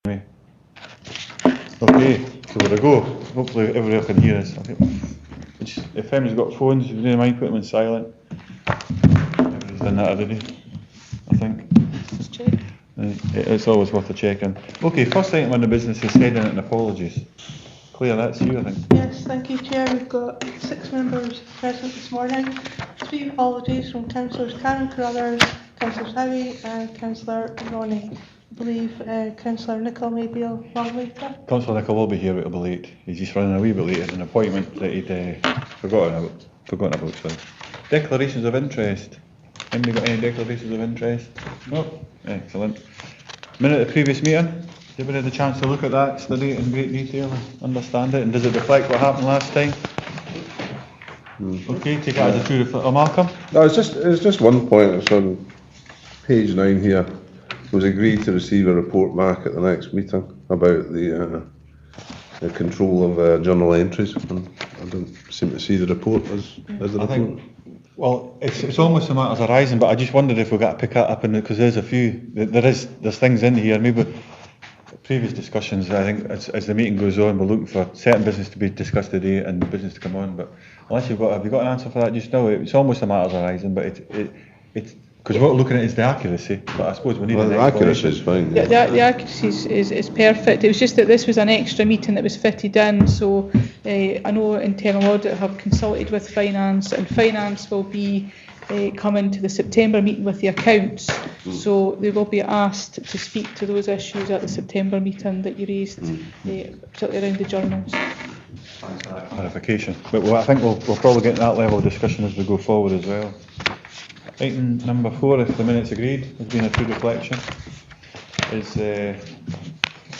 Okay, so we're a go. Hopefully everybody can hear us. If anybody's got phones, if you don't mind, put them in silent. Everybody's done that already, I think. Just check. It's always worth a checking. Okay, first item on the business is sending it and apologies. Claire, that's you, I think. Yes, thank you, Chair. We've got 6 members present this morning. 3 apologies from Councillors Karen Carruthers, Councillor Howie and Councillor Ronnie. I believe Councillor Nicholl may be along later. Councillor Nicholl will be here, but he'll be late. He's just running a wee bit late at an appointment that he'd forgotten about. Sorry. Declarations of interest. Anybody got any declarations of interest? No? Excellent. Minute of the previous meeting. Did everybody have the chance to look at that, study it in great detail and understand it? And does it reflect what happened last time? Okay, take it as a true reflection. Oh, Malcolm? No, it's just one point. It's on page 9 here. It was agreed to receive a report back at the next meeting about the control of journal entries. And I don't seem to see the report as the report. Well, it's almost a matter of horizon, but I just wondered if we've got to pick that up, because there's a few. There's things in here. Maybe previous discussions. I think as the meeting goes on, we're looking for certain business to be discussed today and business to come on. But unless have you got an answer for that just now? It's almost a matter of horizon, but it's because what we're looking at is the accuracy. But I suppose we need the accuracy is fine. Yeah. The accuracy is perfect. It was just that this was an extra meeting that was fitted in, so I know Internal Audit have consulted with Finance, and Finance will be coming to the September meeting with the accounts, so they will be asked to speak to those issues at the September meeting that you raised, particularly around the journals. Thanks for that clarification. But I think we'll probably get to that level of discussion as we go forward as well. Item number 4, if the minute's agreed, has been a true reflection, is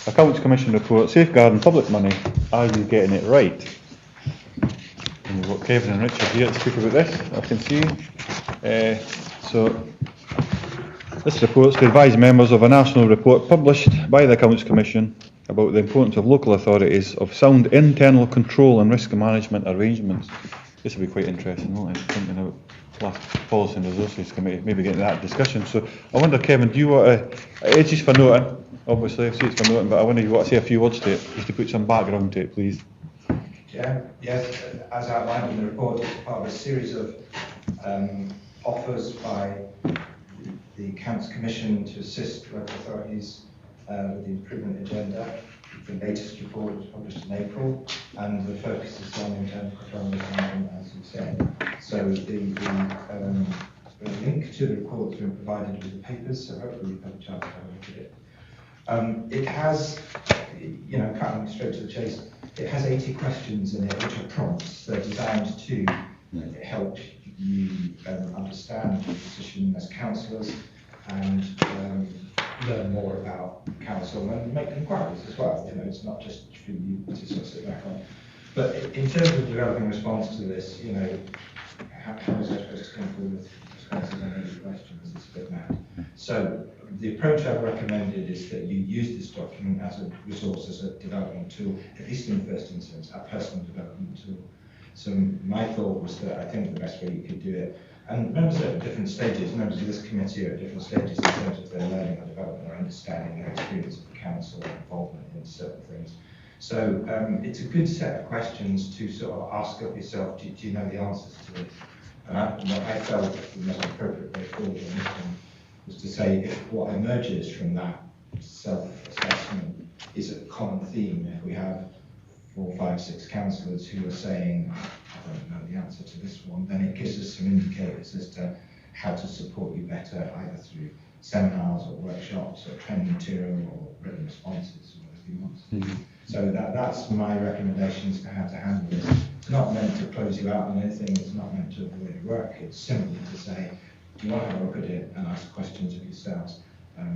Accounts Commission report, safeguarding public money, are you getting it right? And we've got Kevin and Richard here to speak about this, I can see. So this report's to advise members of a national report published by the Accounts Commission about the importance of local authorities of sound internal control and risk management arrangements. This will be quite interesting, won't it? Thinking about Policy and Resources Committee, maybe getting that discussion. So I wonder, Kevin, do you want to, it's just for noting, obviously, I see it's for noting, but I wonder if you want to say a few words to it, just to put some background to it, please. Yes, as outlined in the report, it's part of a series of offers by the Accounts Commission to assist local authorities with the improvement agenda. The latest report was published in April, and the focus is on internal control management, as you said. So the link to the report has been provided with the papers, so hopefully you've had a chance to have a look at it. It has, cutting straight to the chase, it has 80 questions in it, which are prompts. They're designed to help you understand your position as councillors and learn more about council and make inquiries as well. It's not just for you to sort of sit back on. But in terms of developing response to this, how is that supposed to come forward with responses on 80 questions? It's a bit mad. So the approach I've recommended is that you use this document as a resource, as a development tool, at least in the first instance, a personal development tool. So my thought was that I think the best way you could do it, and members are at different stages, members of this committee are at different stages in terms of their learning or development or understanding their experience of the council and involvement in certain things. So it's a good set of questions to sort of ask of yourself, do you know the answers to this? And what I felt the most appropriate way forward on this one was to say if what emerges from that self-assessment is a common theme, if we have 4, 5, 6 councillors who are saying, I don't know the answer to this one, then it gives us some indicators as to how to support you better, either through seminars or workshops or training material or written responses or whatever you want. So that's my recommendations for how to handle this. It's not meant to close you out on anything, it's not meant to avoid your work, it's simply to say, do you want to have a look at it and ask questions of yourselves,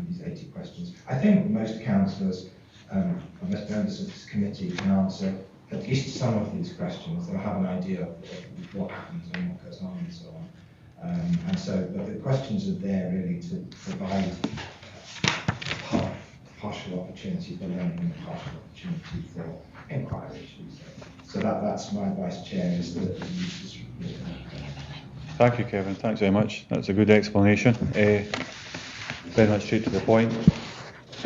these 80 questions. I think most councillors, most members of this committee can answer at least some of these questions. They'll have an idea of what happens and what goes on and so on. But the questions are there really to provide partial opportunity for learning and partial opportunity for inquiry, should we say. So that's my advice, Chair, is that you use this report. Thank you, Kevin. Thanks very much. That's a good explanation. Very much straight to the point.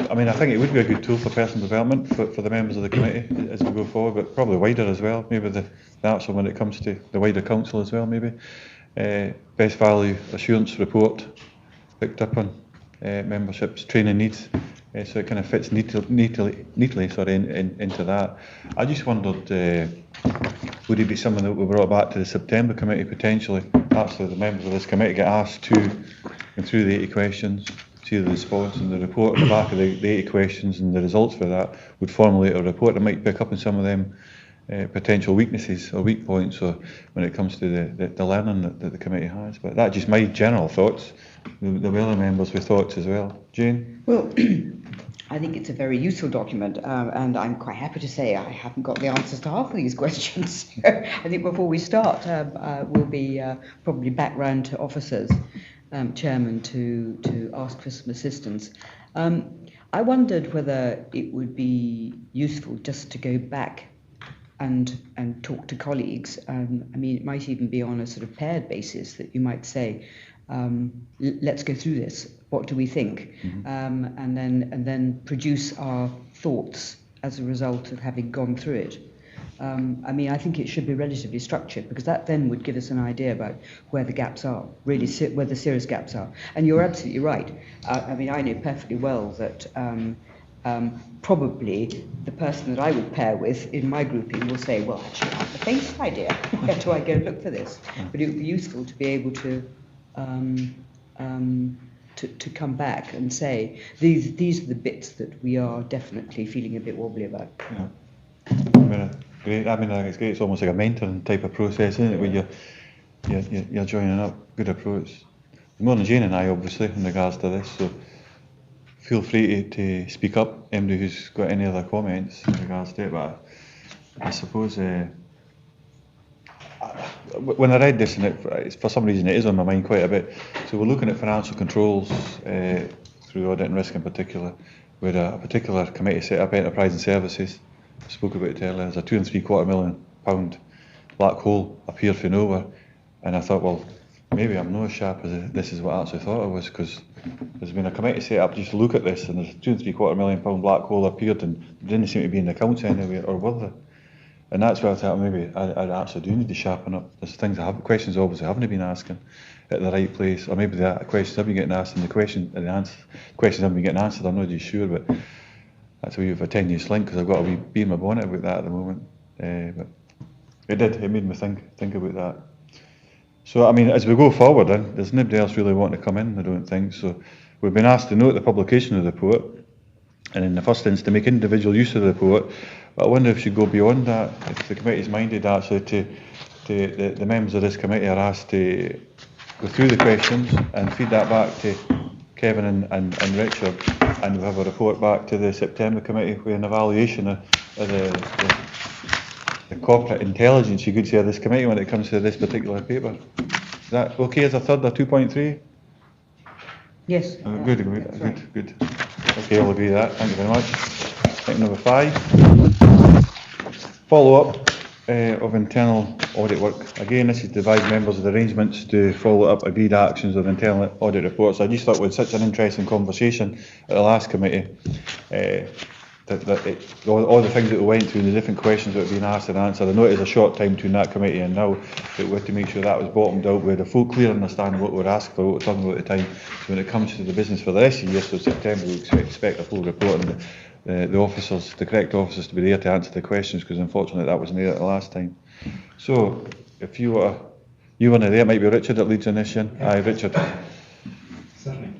I mean, I think it would be a good tool for personal development for the members of the committee as we go forward, but probably wider as well. Maybe the actual when it comes to the wider council as well. Maybe best value assurance report picked up on membership's training needs, so it kind of fits neatly into that. I just wondered, would it be something that we brought back to the September committee potentially? Actually, the members of this committee get asked to go through the 80 questions, see the response, and the report on the back of the 80 questions and the results for that would formulate a report that might pick up on some of them potential weaknesses or weak points, or when it comes to the learning that the committee has. But that's just my general thoughts. There were other members with thoughts as well. Jane? Well, I think it's a very useful document, and I'm quite happy to say I haven't got the answers to half of these questions. I think before we start, we'll be probably back round to officers, chairman, to ask for some assistance. I wondered whether it would be useful just to go back and talk to colleagues. I mean, it might even be on a sort of paired basis that you might say, let's go through this. What do we think? Mm-hmm. And then produce our thoughts as a result of having gone through it. I mean, I think it should be relatively structured, because that then would give us an idea about where the gaps are, really where the serious gaps are. And you're absolutely right. I mean, I know perfectly well that probably the person that I would pair with in my grouping will say, well, actually, I have a basic idea. Where do I go look for this? But it would be useful to be able to come back and say, these are the bits that we are definitely feeling a bit wobbly about. Yeah. Great. I mean, it's great. It's almost like a mentoring type of process, isn't it, where you're joining up. Good approach. More than Jane and I, obviously, in regards to this. So feel free to speak up, anybody who's got any other comments in regards to it. But I suppose when I read this, and it's, for some reason it is on my mind quite a bit. So we're looking at financial controls through audit and risk in particular, with a particular committee set up, Enterprise and Services. I spoke about it earlier. There's a £2.75 million black hole appeared from nowhere, and I thought, well, maybe I'm not as sharp as this is what I actually thought I was, because there's been a committee set up just to look at this, and there's a £2.75 million black hole appeared, and it didn't seem to be in the accounts anyway, or were there? And that's where I thought maybe I actually do need to sharpen up. There's things questions obviously haven't been asking at the right place, or maybe the questions have been getting asked and the questions haven't been getting answered. I'm not just sure, but that's a wee bit of a tenuous link, because I've got a wee bee in my bonnet about that at the moment. But it made me think about that. So, I mean, as we go forward, then, there's nobody else really wanting to come in, I don't think. So we've been asked to note the publication of the report, and in the first instance to make individual use of the report. But I wonder if you should go beyond that, if the committee's minded actually to the members of this committee are asked to go through the questions and feed that back to Kevin and Richard, and we'll have a report back to the September committee with an evaluation of the corporate intelligence, you could say, of this committee when it comes to this particular paper. Is that okay as a third, or 2.3? Yes. Good. Okay, I'll agree with that. Thank you very much. Item number 5. Follow-up of internal audit work. Again, this is to advise members of the arrangements to follow up agreed actions of internal audit reports. I just thought we had such an interesting conversation at the last committee, all the things that we went through and the different questions that were being asked and answered. I know it is a short time between that committee and now, but we had to make sure that was bottomed out. We had a full clear understanding of what we were asked for, what we were talking about at the time. So when it comes to the business for the rest of the year, so September, we expect a full report, and the officers, the correct officers, to be there to answer the questions, because unfortunately that wasn't there at the last time. So if you were one of there, it might be Richard that leads on this, Ian. Aye, Richard. Certainly.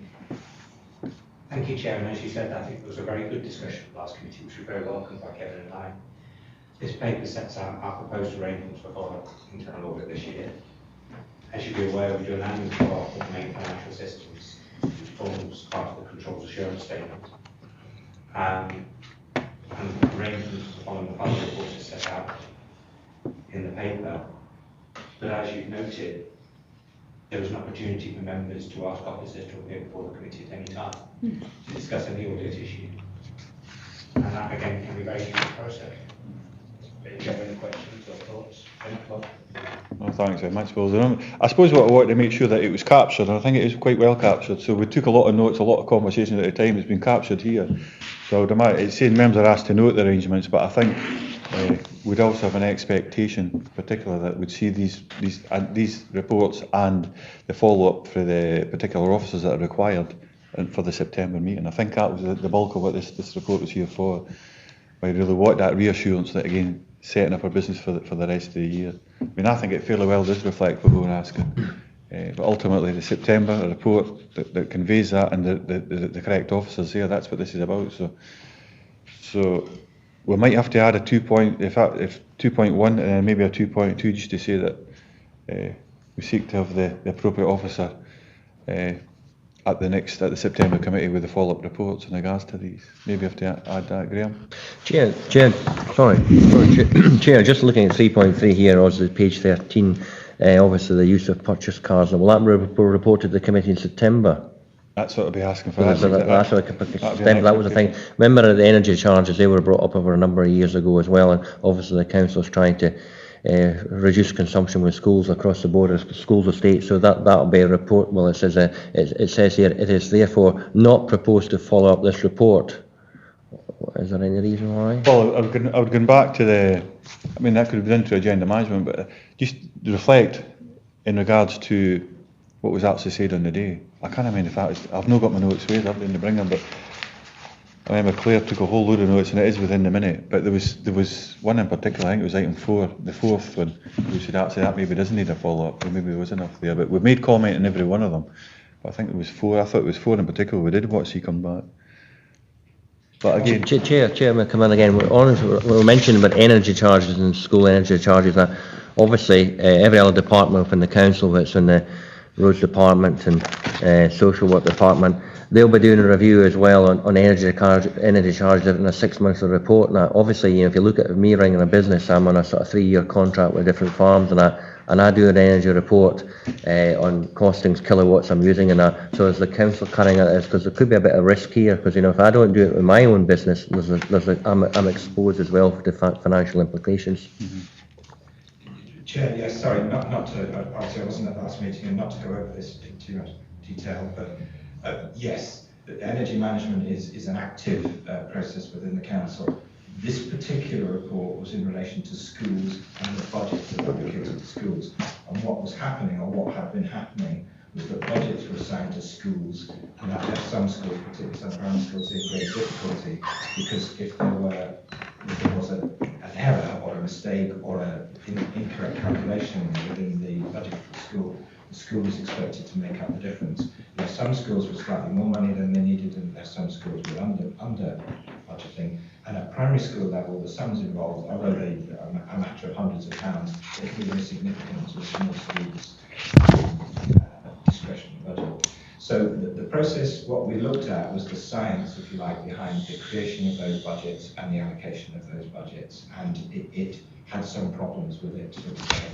Thank you, Chairman. As you said, I think it was a very good discussion at the last committee, which was very welcomed by Kevin and I. This paper sets out our proposed arrangements for follow-up internal audit this year. As you'll be aware, we do an annual follow-up of the main financial systems, which forms part of the controls assurance statement. And the arrangements following the final report is set out in the paper. But as you've noted, there was an opportunity for members to ask officers to appear before the committee at any time to discuss any audit issue. And that again can be a very useful process. Do you have any questions or thoughts? Well, thanks very much, Will. I suppose what I wanted to make sure that it was captured, and I think it is quite well captured. So we took a lot of notes, a lot of conversation at the time. It's been captured here. So it's saying members are asked to note the arrangements, but I think we'd also have an expectation, particularly that we'd see these reports and the follow-up for the particular officers that are required for the September meeting. I think that was the bulk of what this report was here for. I really want that reassurance that, again, setting up our business for the rest of the year. I mean, I think it fairly well does reflect what we were asking. But ultimately, the September report that conveys that and the correct officers there, that's what this is about. So we might have to add a 2.1 and then maybe a 2.2 just to say that we seek to have the appropriate officer at the September committee with the follow-up reports in regards to these. Maybe have to add that, Graham. Chair, Chair, just looking at 3.3 here, also page 13, obviously the use of purchase cars. Will that be reported to the committee in September? That's what I'll be asking for. That was the thing. Remember the energy charges, they were brought up over a number of years ago as well, and obviously the council is trying to reduce consumption with schools across the board, schools estates. So that'll be a report. Well, it says here, it is therefore not proposed to follow up this report. Is there any reason why? Well, I would go back to that could have been into agenda management, but just reflect in regards to what was actually said on the day. I can't remember the fact, I've not got my notes with, I didn't bring them, but I remember Claire took a whole load of notes, and it is within the minute, but there was one in particular, I think it was item 4, the fourth one, we should actually, that maybe doesn't need a follow-up, or maybe there was enough there, but we've made comment on every one of them. But I think it was 4, I thought it was 4 in particular, we did watch he come back. But again, Chairman, come in again. We're mentioning about energy charges and school energy charges. Obviously, every other department within the council, that's in the roads department and social work department, they'll be doing a review as well on energy charges in a 6 months report. Now, obviously, if you look at me running a business, I'm on a sort of 3-year contract with different farms, and I do an energy report on costings, kilowatts I'm using, and that. So is the council carrying out this? Because there could be a bit of risk here, because if I don't do it with my own business, I'm exposed as well to financial implications. Mm-hmm. Chair, yes, sorry, not to, obviously I wasn't at the last meeting, and not to go over this in too much detail, but yes, energy management is an active process within the council. This particular report was in relation to schools and the budgets that were allocated to schools. And what was happening, or what had been happening, was that budgets were assigned to schools, and that left some schools, particularly some primary schools, in great difficulty, because if there was an error or a mistake or an incorrect calculation within the budget for the school was expected to make up the difference. Some schools were slightly more money than they needed, and some schools were under budgeting. And at primary school level, the sums involved, although they are a matter of hundreds of pounds, they can be very significant to small schools' discretionary budget. So the process, what we looked at was the science, if you like, behind the creation of those budgets and the allocation of those budgets, and it had some problems with it, so to say.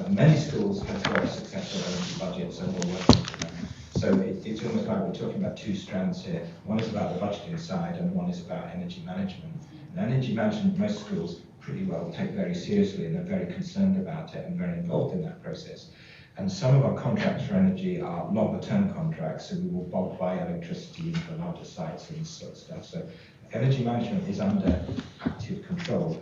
Many schools have got successful energy budgets and we're working with them. So it's almost like we're talking about two strands here. One is about the budgeting side and one is about energy management. And energy management, most schools pretty well take very seriously, and they're very concerned about it and very involved in that process. And some of our contracts for energy are longer term contracts, so we will bulk buy electricity for larger sites and this sort of stuff. So energy management is under active control.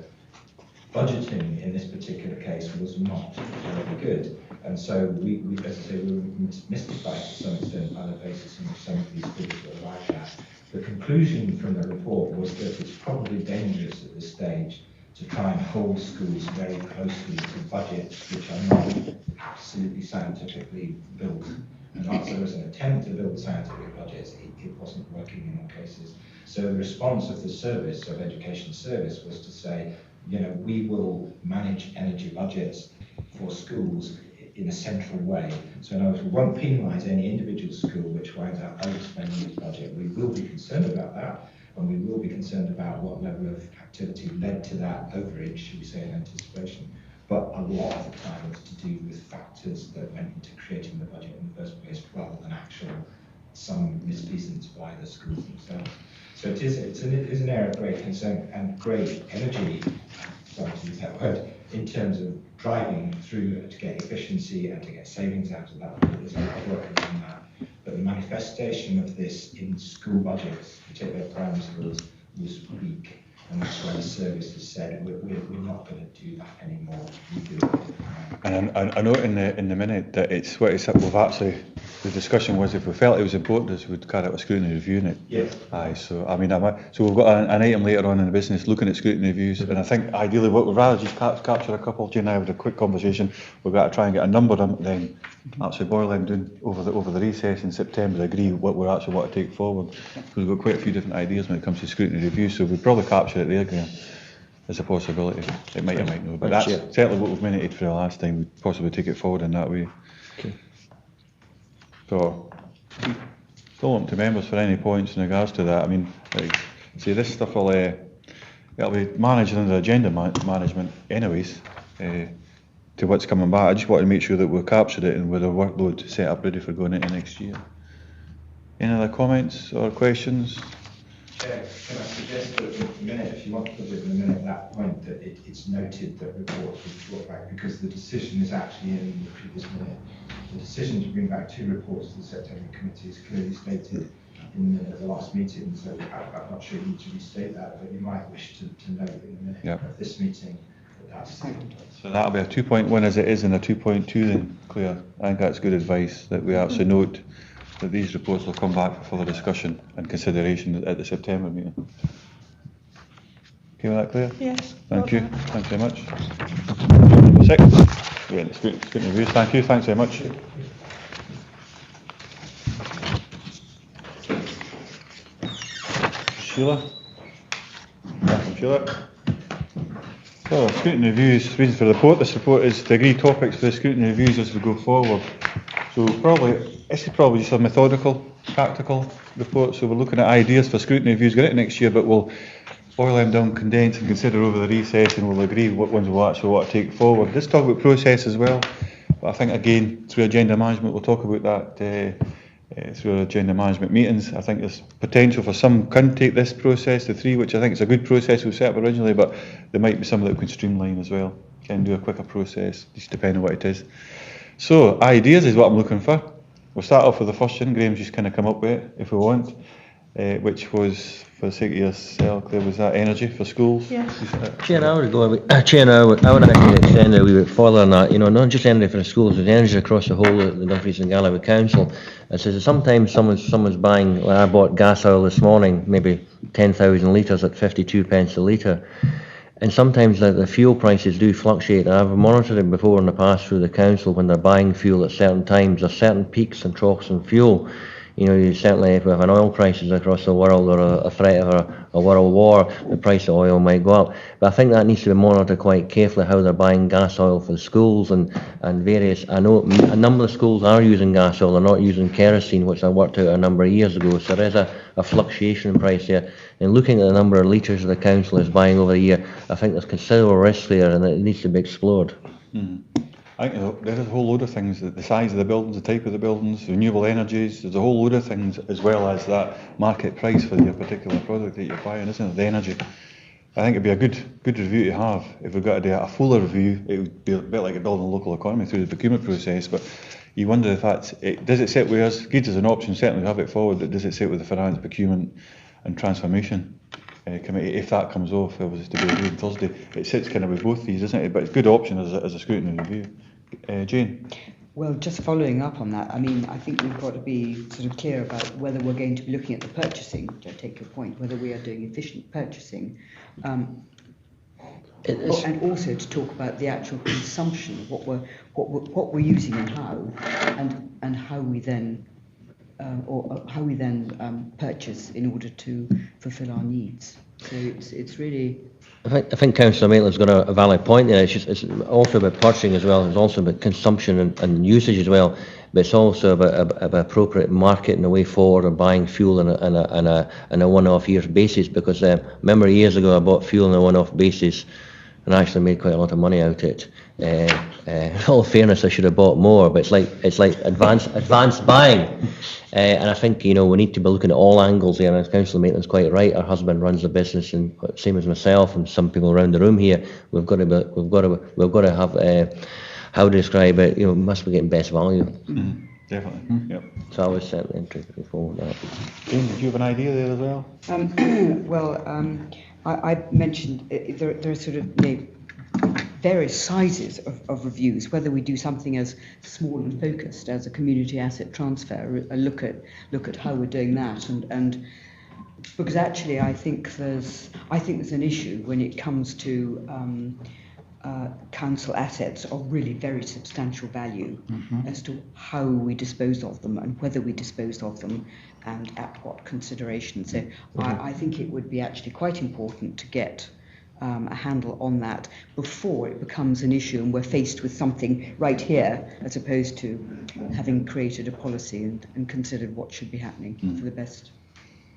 Budgeting in this particular case was not very good, and so we as I say, we were mystified to some extent by the basis on which some of these figures were arrived at. The conclusion from the report was that it's probably dangerous at this stage to try and hold schools very closely to budgets which are not absolutely scientifically built. And whilst there was an attempt to build scientific budgets, it wasn't working in all cases. So the response of the service, of education service, was to say, we will manage energy budgets for schools in a central way. So in other words, we won't penalise any individual school which winds up overspending its budget. We will be concerned about that, and we will be concerned about what level of activity led to that overage, should we say, in anticipation. But a lot of the time it's to do with factors that went into creating the budget in the first place, rather than some misfeasance by the schools themselves. So it is an area of great concern and great energy sorry to use that word, in terms of driving through to get efficiency and to get savings out of that. There's a lot of work on that. But the manifestation of this in school budgets, particularly primary schools, was weak. And that's why the service has said we're not going to do that anymore. We do it. And I know in the minute that it's what it's we've actually, the discussion was if we felt it was important, us we'd carry out a scrutiny review in it. Yes. Aye, so I mean, so we've got an item later on in the business looking at scrutiny reviews, and I think ideally what we'd rather just capture a couple. Jane and I had a quick conversation. We've got to try and get a number of them, then actually boil them down over the recess in September. Agree what we actually want to take forward. Because we've got quite a few different ideas when it comes to scrutiny review, so we'd probably capture it there, Graham, as a possibility. It might or might not, but that's certainly what we've minuted for the last time. We'd possibly take it forward in that way. Okay. So, still open to members for any points in regards to that. I mean, like, see, this stuff will it'll be managed under agenda management anyways, to what's coming back. I just want to make sure that we've captured it and with our workload set up ready for going into next year. Any other comments or questions? Chair, can I suggest that in a minute, if you want to put it in a minute, at that point, that it's noted that reports were brought back, because the decision is actually in the previous minute. The decision to bring back 2 reports to the September committee is clearly stated in the minute of the last meeting, so I'm not sure you need to restate that, but you might wish to note in the minute of this meeting that that's stated. So that'll be a 2.1 as it is and a 2.2 then, Claire. I think that's good advice, that we actually note that these reports will come back for further discussion and consideration at the September meeting. Okay with that, Claire? Yes. Thank you. Thanks very much. Number 6. Yeah, scrutiny reviews. Thank you. Thanks very much. Sheila? Welcome, Sheila. So, scrutiny reviews, reason for the report. This report is to agree topics for the scrutiny reviews as we go forward. So this is probably just a methodical, practical report. So we're looking at ideas for scrutiny reviews going into next year, but we'll boil them down, condense and consider over the recess, and we'll agree what ones we'll actually want to take forward. Let's talk about process as well. But I think again, through agenda management, we'll talk about that through our agenda management meetings. I think there's potential for some can take this process to 3, which I think is a good process we've set up originally, but there might be some that we can streamline as well. Can do a quicker process, just depending on what it is. So, ideas is what I'm looking for. We'll start off with the first one. Graham's just kind of come up with it, if we want, which was, for the sake of yourself, Claire, was that energy for schools? Yes. Chair, I would go a bit, Chair, I would actually extend it a wee bit further than that. You know, not just energy for the schools, but energy across the whole of the Dumfries and Galloway Council. It says that sometimes someone's buying, well, I bought gas oil this morning, maybe 10,000 litres at 52 pence a litre. And sometimes the fuel prices do fluctuate. I've monitored it before in the past through the council when they're buying fuel at certain times. There's certain peaks and troughs in fuel. You know, you certainly, if we have an oil crisis across the world or a threat of a world war, the price of oil might go up. But I think that needs to be monitored quite carefully, how they're buying gas oil for the schools and various. I know a number of schools are using gas oil, they're not using kerosene, which I worked out a number of years ago. So there is a fluctuation in price there. And looking at the number of litres the council is buying over the year, I think there's considerable risk there and it needs to be explored. I think there is a whole load of things, the size of the buildings, the type of the buildings, renewable energies, there's a whole load of things as well as that market price for your particular product that you're buying, isn't it, the energy. I think it'd be a good review to have. If we've got to do a fuller review, it would be a bit like a building a local economy through the procurement process, but you wonder if does it sit with us, Gates as an option, certainly we have it forward, but does it sit with the Finance, Procurement and Transformation Committee, if that comes off, it was to be agreed on Thursday. It sits kind of with both these, isn't it? But it's a good option as a scrutiny review. Jane? Well, just following up on that, I mean, I think we've got to be sort of clear about whether we're going to be looking at the purchasing, which I take your point, whether we are doing efficient purchasing, and also to talk about the actual consumption, what we're using and how we then purchase in order to fulfil our needs. So it's really. I think Councillor Maitland's got a valid point there. It's also about purchasing as well. It's also about consumption and usage as well. But it's also about appropriate marketing the way forward and buying fuel on a one-off year basis. Because remember years ago I bought fuel on a one-off basis and I actually made quite a lot of money out of it. in all fairness, I should have bought more, but it's like advanced buying. And I think, you know, we need to be looking at all angles here, and as Councillor Maitland's quite right, her husband runs the business, and same as myself and some people around the room here, we've got to have, how to describe it, you know, must be getting best value. Definitely, yep. So I was certainly interested forward that. Jane, did you have an idea there as well? I mentioned there are sort of, you know, various sizes of reviews, whether we do something as small and focused as a community asset transfer, a look at how we're doing that, and because actually I think there's an issue when it comes to council assets of really very substantial value as to how we dispose of them and whether we dispose of them and at what consideration. So I think it would be actually quite important to get a handle on that before it becomes an issue and we're faced with something right here, as opposed to having created a policy and considered what should be happening for the best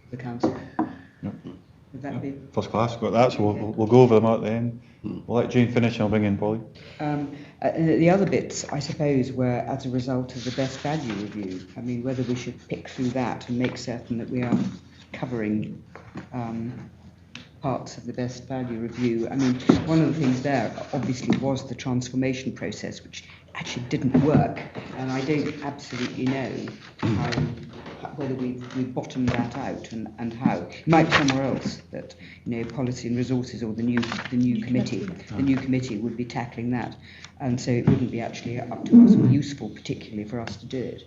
of the council. Yep. Would that be? First class, got that, so we'll go over them at the end. We'll let Jane finish and I'll bring in Polly. The other bits, I suppose, were as a result of the best value review. I mean, whether we should pick through that and make certain that we are covering parts of the best value review. I mean, one of the things there obviously was the transformation process, which actually didn't work, and I don't absolutely know whether we bottomed that out and how. It might be somewhere else that, you know, policy and resources or the new committee would be tackling that, and so it wouldn't be actually up to us or useful particularly for us to do it.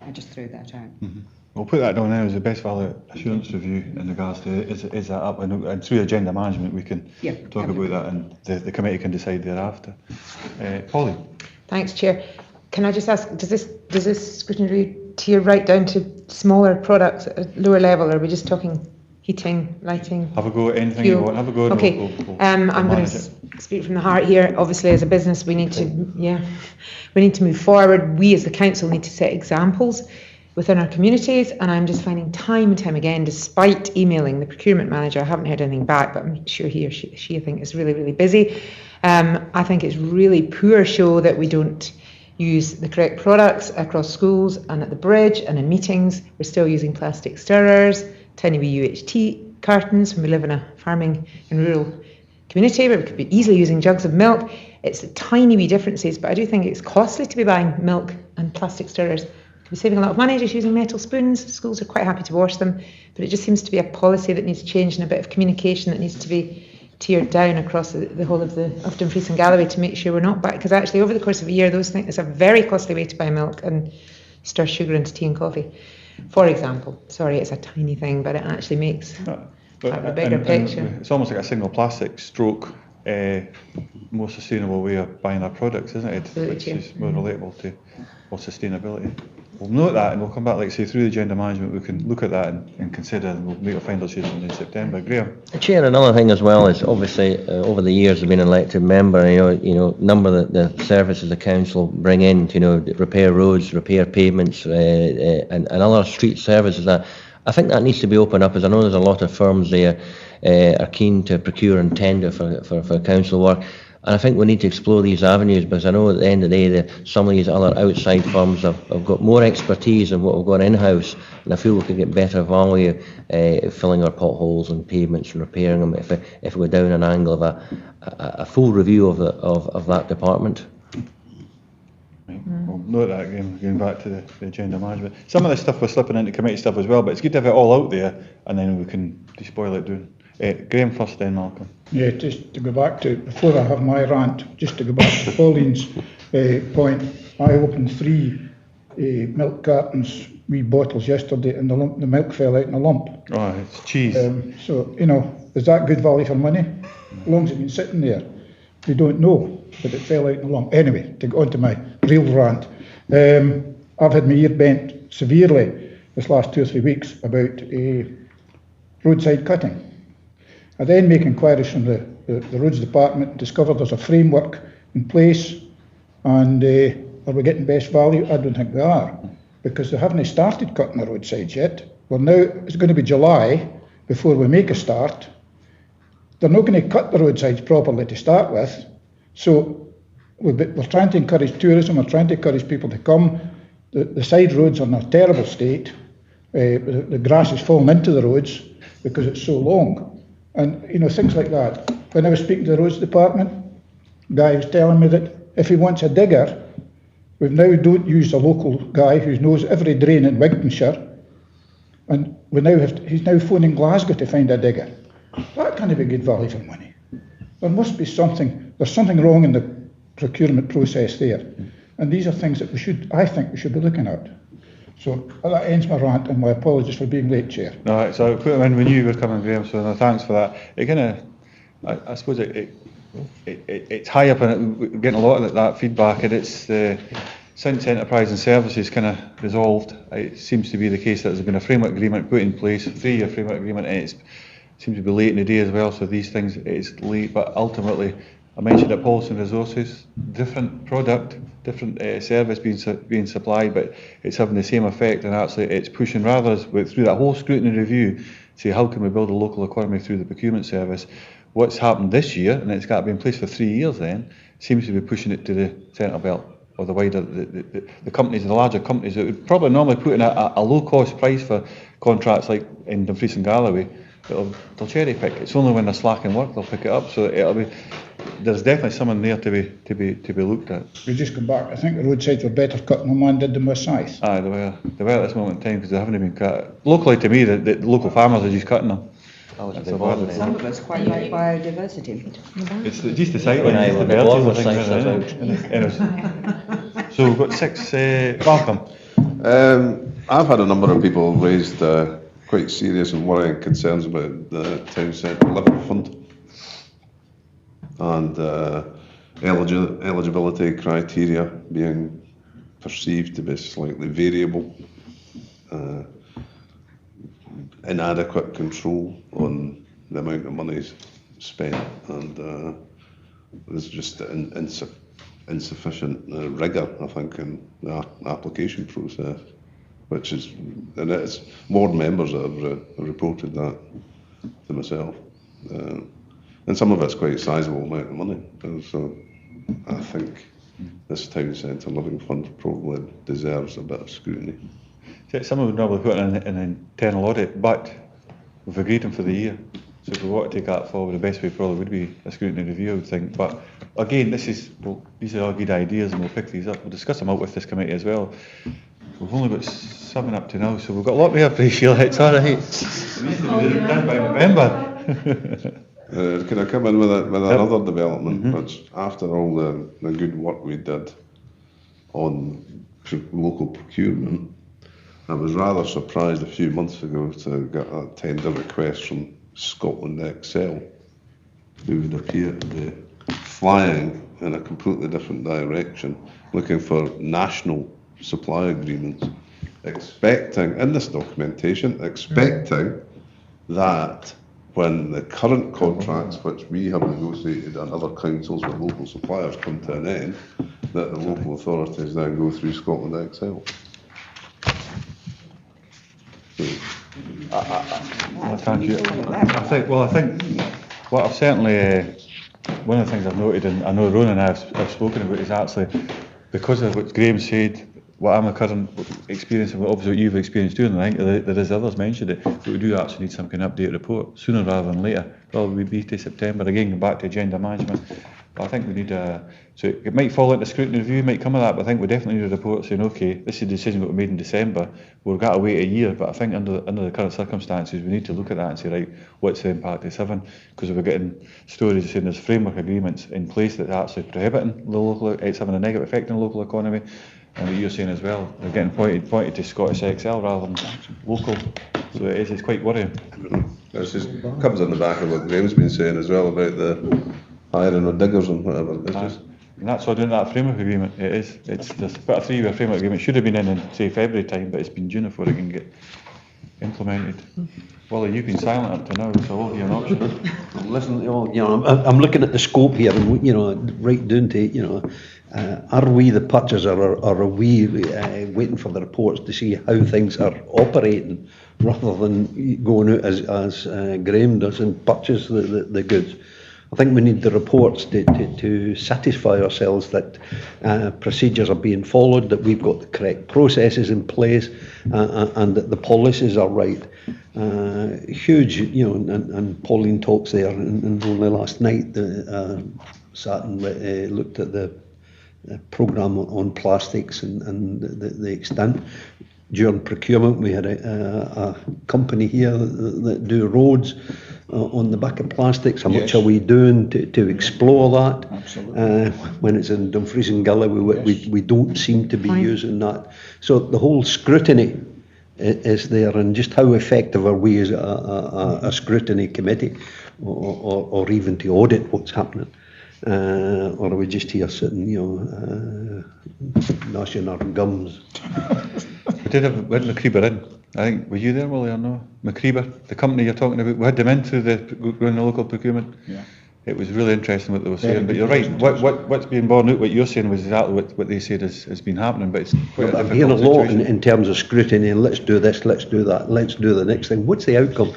I just throw that out. We'll put that down now as the best value assurance review in regards to is that up, and through agenda management we can talk about that, and the committee can decide thereafter. Polly. Thanks, Chair. Can I just ask, does this scrutiny review tier right down to smaller products at lower level, or are we just talking heating, lighting? Have a go at anything fuel? you want. Have a go. Okay. We'll I'm going to speak from the heart here. Obviously, as a business, we need to move forward. We as the council need to set examples within our communities, and I'm just finding time and time again, despite emailing the procurement manager, I haven't heard anything back, but I'm sure he or she I think is really, really busy. I think it's really poor show that we don't use the correct products across schools and at the bridge and in meetings. We're still using plastic stirrers, tiny wee UHT cartons when we live in a farming and rural community where we could be easily using jugs of milk. It's the tiny wee differences, but I do think it's costly to be buying milk and plastic stirrers. We're saving a lot of money just using metal spoons. Schools are quite happy to wash them, but it just seems to be a policy that needs change and a bit of communication that needs to be tiered down across the whole of Dumfries and Galloway to make sure we're not back, because actually over the course of a year those things, it's a very costly way to buy milk and stir sugar into tea and coffee, for example. Sorry, it's a tiny thing, but it actually makes a bigger picture. It's almost like a single plastic stroke more sustainable way of buying our products, isn't it? Absolutely, which is more relatable to sustainability. We'll note that, and we'll come back, like say, through the agenda management, we can look at that and consider, and we'll make a final decision in September. Graham? Chair, another thing as well is obviously over the years I've been an elected member, you know, number of the services the council bring in, you know, repair roads, repair pavements, and other street services. That I think that needs to be opened up, as I know there's a lot of firms there are keen to procure and tender for council work. And I think we need to explore these avenues, because I know at the end of the day that some of these other outside firms have got more expertise than what we've got in-house, and I feel we could get better value filling our potholes and pavements and repairing them if we go down an angle of a full review of that department. Right. We'll note that again, going back to the agenda management. Some of this stuff we're slipping into committee stuff as well, but it's good to have it all out there, and then we can despoil it doing. Graham first, then Malcolm. Yeah, just to go back to, before I have my rant, just to go back to Pauline's point, I opened 3 milk cartons, wee bottles yesterday, and the milk fell out in a lump. Oh, it's cheese. So, you know, is that good value for money? As long as it's been sitting there, we don't know, but it fell out in a lump. Anyway, to go on to my real rant, I've had my ear bent severely this last 2 or 3 weeks about roadside cutting. I then make inquiries from the roads department and discover there's a framework in place, and are we getting best value? I don't think we are, because they haven't started cutting the roadsides yet. Well, now it's going to be July before we make a start. They're not going to cut the roadsides properly to start with, so we're trying to encourage tourism, we're trying to encourage people to come. The side roads are in a terrible state. The grass is falling into the roads because it's so long. And, you know, things like that. When I was speaking to the roads department, guy was telling me that if he wants a digger, we now don't use a local guy who knows every drain in Wigtonshire, and he's now phoning Glasgow to find a digger. That can't be good value for money. There must be there's something wrong in the procurement process there. And these are things that I think we should be looking at. So that ends my rant, and my apologies for being late, Chair. No, so I put them in when you were coming, Graham, so no, thanks for that. It kind of, I suppose it's high up, and we're getting a lot of that feedback, and it's since Enterprise and Services kind of resolved, it seems to be the case that there's been a framework agreement put in place, a 3-year framework agreement, and it seems to be late in the day as well, so these things, it's late, but ultimately, I mentioned that Policy and Resources, different product, different service being supplied, but it's having the same effect, and actually it's pushing rather through that whole scrutiny review, say how can we build a local economy through the procurement service. What's happened this year, and it's got to be in place for 3 years then, seems to be pushing it to the centre belt, or the wider, the companies, the larger companies that would probably normally put in a low cost price for contracts like in Dumfries and Galloway, they'll cherry pick. It's only when they're slacking work they'll pick it up, so there's definitely something there to be looked at. We just come back. I think the roadsides were better cut than the man did them with scythe. Aye, they were at this moment in time because they haven't been cut. Locally to me, the local farmers are just cutting them. Some of it's quite like biodiversity. It's just the sight line, it's the birds and things. So we've got 6, Malcolm. I've had a number of people raised quite serious and worrying concerns about the town centre living fund and eligibility criteria being perceived to be slightly variable. Inadequate control on the amount of money spent, and there's just insufficient rigour, I think, in the application process, and it's board members that have reported that to myself, and some of it's quite a sizable amount of money, so I think this town centre living fund probably deserves a bit of scrutiny. Someone would normally put in an internal audit, but we've agreed them for the year. So if we want to take that forward, the best way probably would be a scrutiny review, I would think. But again, these are all good ideas, and we'll pick these up. We'll discuss them out with this committee as well. We've only got 7 up to now, so we've got a lot more for you, Sheila. It's all right. Done by November. Can I come in with another development, which after all the good work we did on local procurement, I was rather surprised a few months ago to get a tender request from Scotland Excel, who would appear to be flying in a completely different direction, looking for national supply agreements, expecting, in this documentation, that when the current contracts which we have negotiated and other councils with local suppliers come to an end, that the local authorities then go through Scotland Excel. Thank you. I think what I've certainly, one of the things I've noted, and I know Ronan and I have spoken about, is actually because of what Graham said, what I'm a current experience and obviously what you've experienced doing, I think there is others mentioned it, but we do actually need some kind of update report sooner rather than later. Probably be to September, again, go back to agenda management. But I think we need so it might fall into scrutiny review, might come of that, but I think we definitely need a report saying, okay, this is a decision that we made in December, we've got to wait a year, but I think under the current circumstances, we need to look at that and say, right, what's the impact of 7? Because we're getting stories saying there's framework agreements in place that are actually prohibiting the local, it's having a negative effect on the local economy, and what you're saying as well, they're getting pointed to Scottish XL rather than local, so it's quite worrying. This comes on the back of what Graham's been saying as well about the hiring of diggers and whatever. And that's why doing that framework agreement, there's about a 3-year framework agreement, should have been in say February time, but it's been June before it can get implemented. Well, you've been silent up to now, so I'll give you an option. Listen, I'm looking at the scope here, and right down to are we the purchaser, or are we waiting for the reports to see how things are operating, rather than going out as Graham does and purchase the goods? I think we need the reports to satisfy ourselves that procedures are being followed, that we've got the correct processes in place, and that the policies are right. Huge, and Pauline talks there, and only last night sat and looked at the programme on plastics and the extent. During procurement, we had a company here that do roads on the back of plastics. How much are we doing to explore that? Absolutely. When it's in Dumfries and Gully, we don't seem to be using that. So the whole scrutiny is there, and just how effective are we as a scrutiny committee, or even to audit what's happening? Or are we just here sitting, gnashing our gums? We did have McCreeber in. I think, were you there, Willie, or no? McCreeber, the company you're talking about, we had them in through the local procurement. Yeah. It was really interesting what they were Very saying, but good you're right, what's being borne out, what you're saying was exactly what they said has been happening, but it's quite a I'm hearing a difficult lot situation. in terms of scrutiny, and let's do this, let's do that, let's do the next thing. What's the outcome?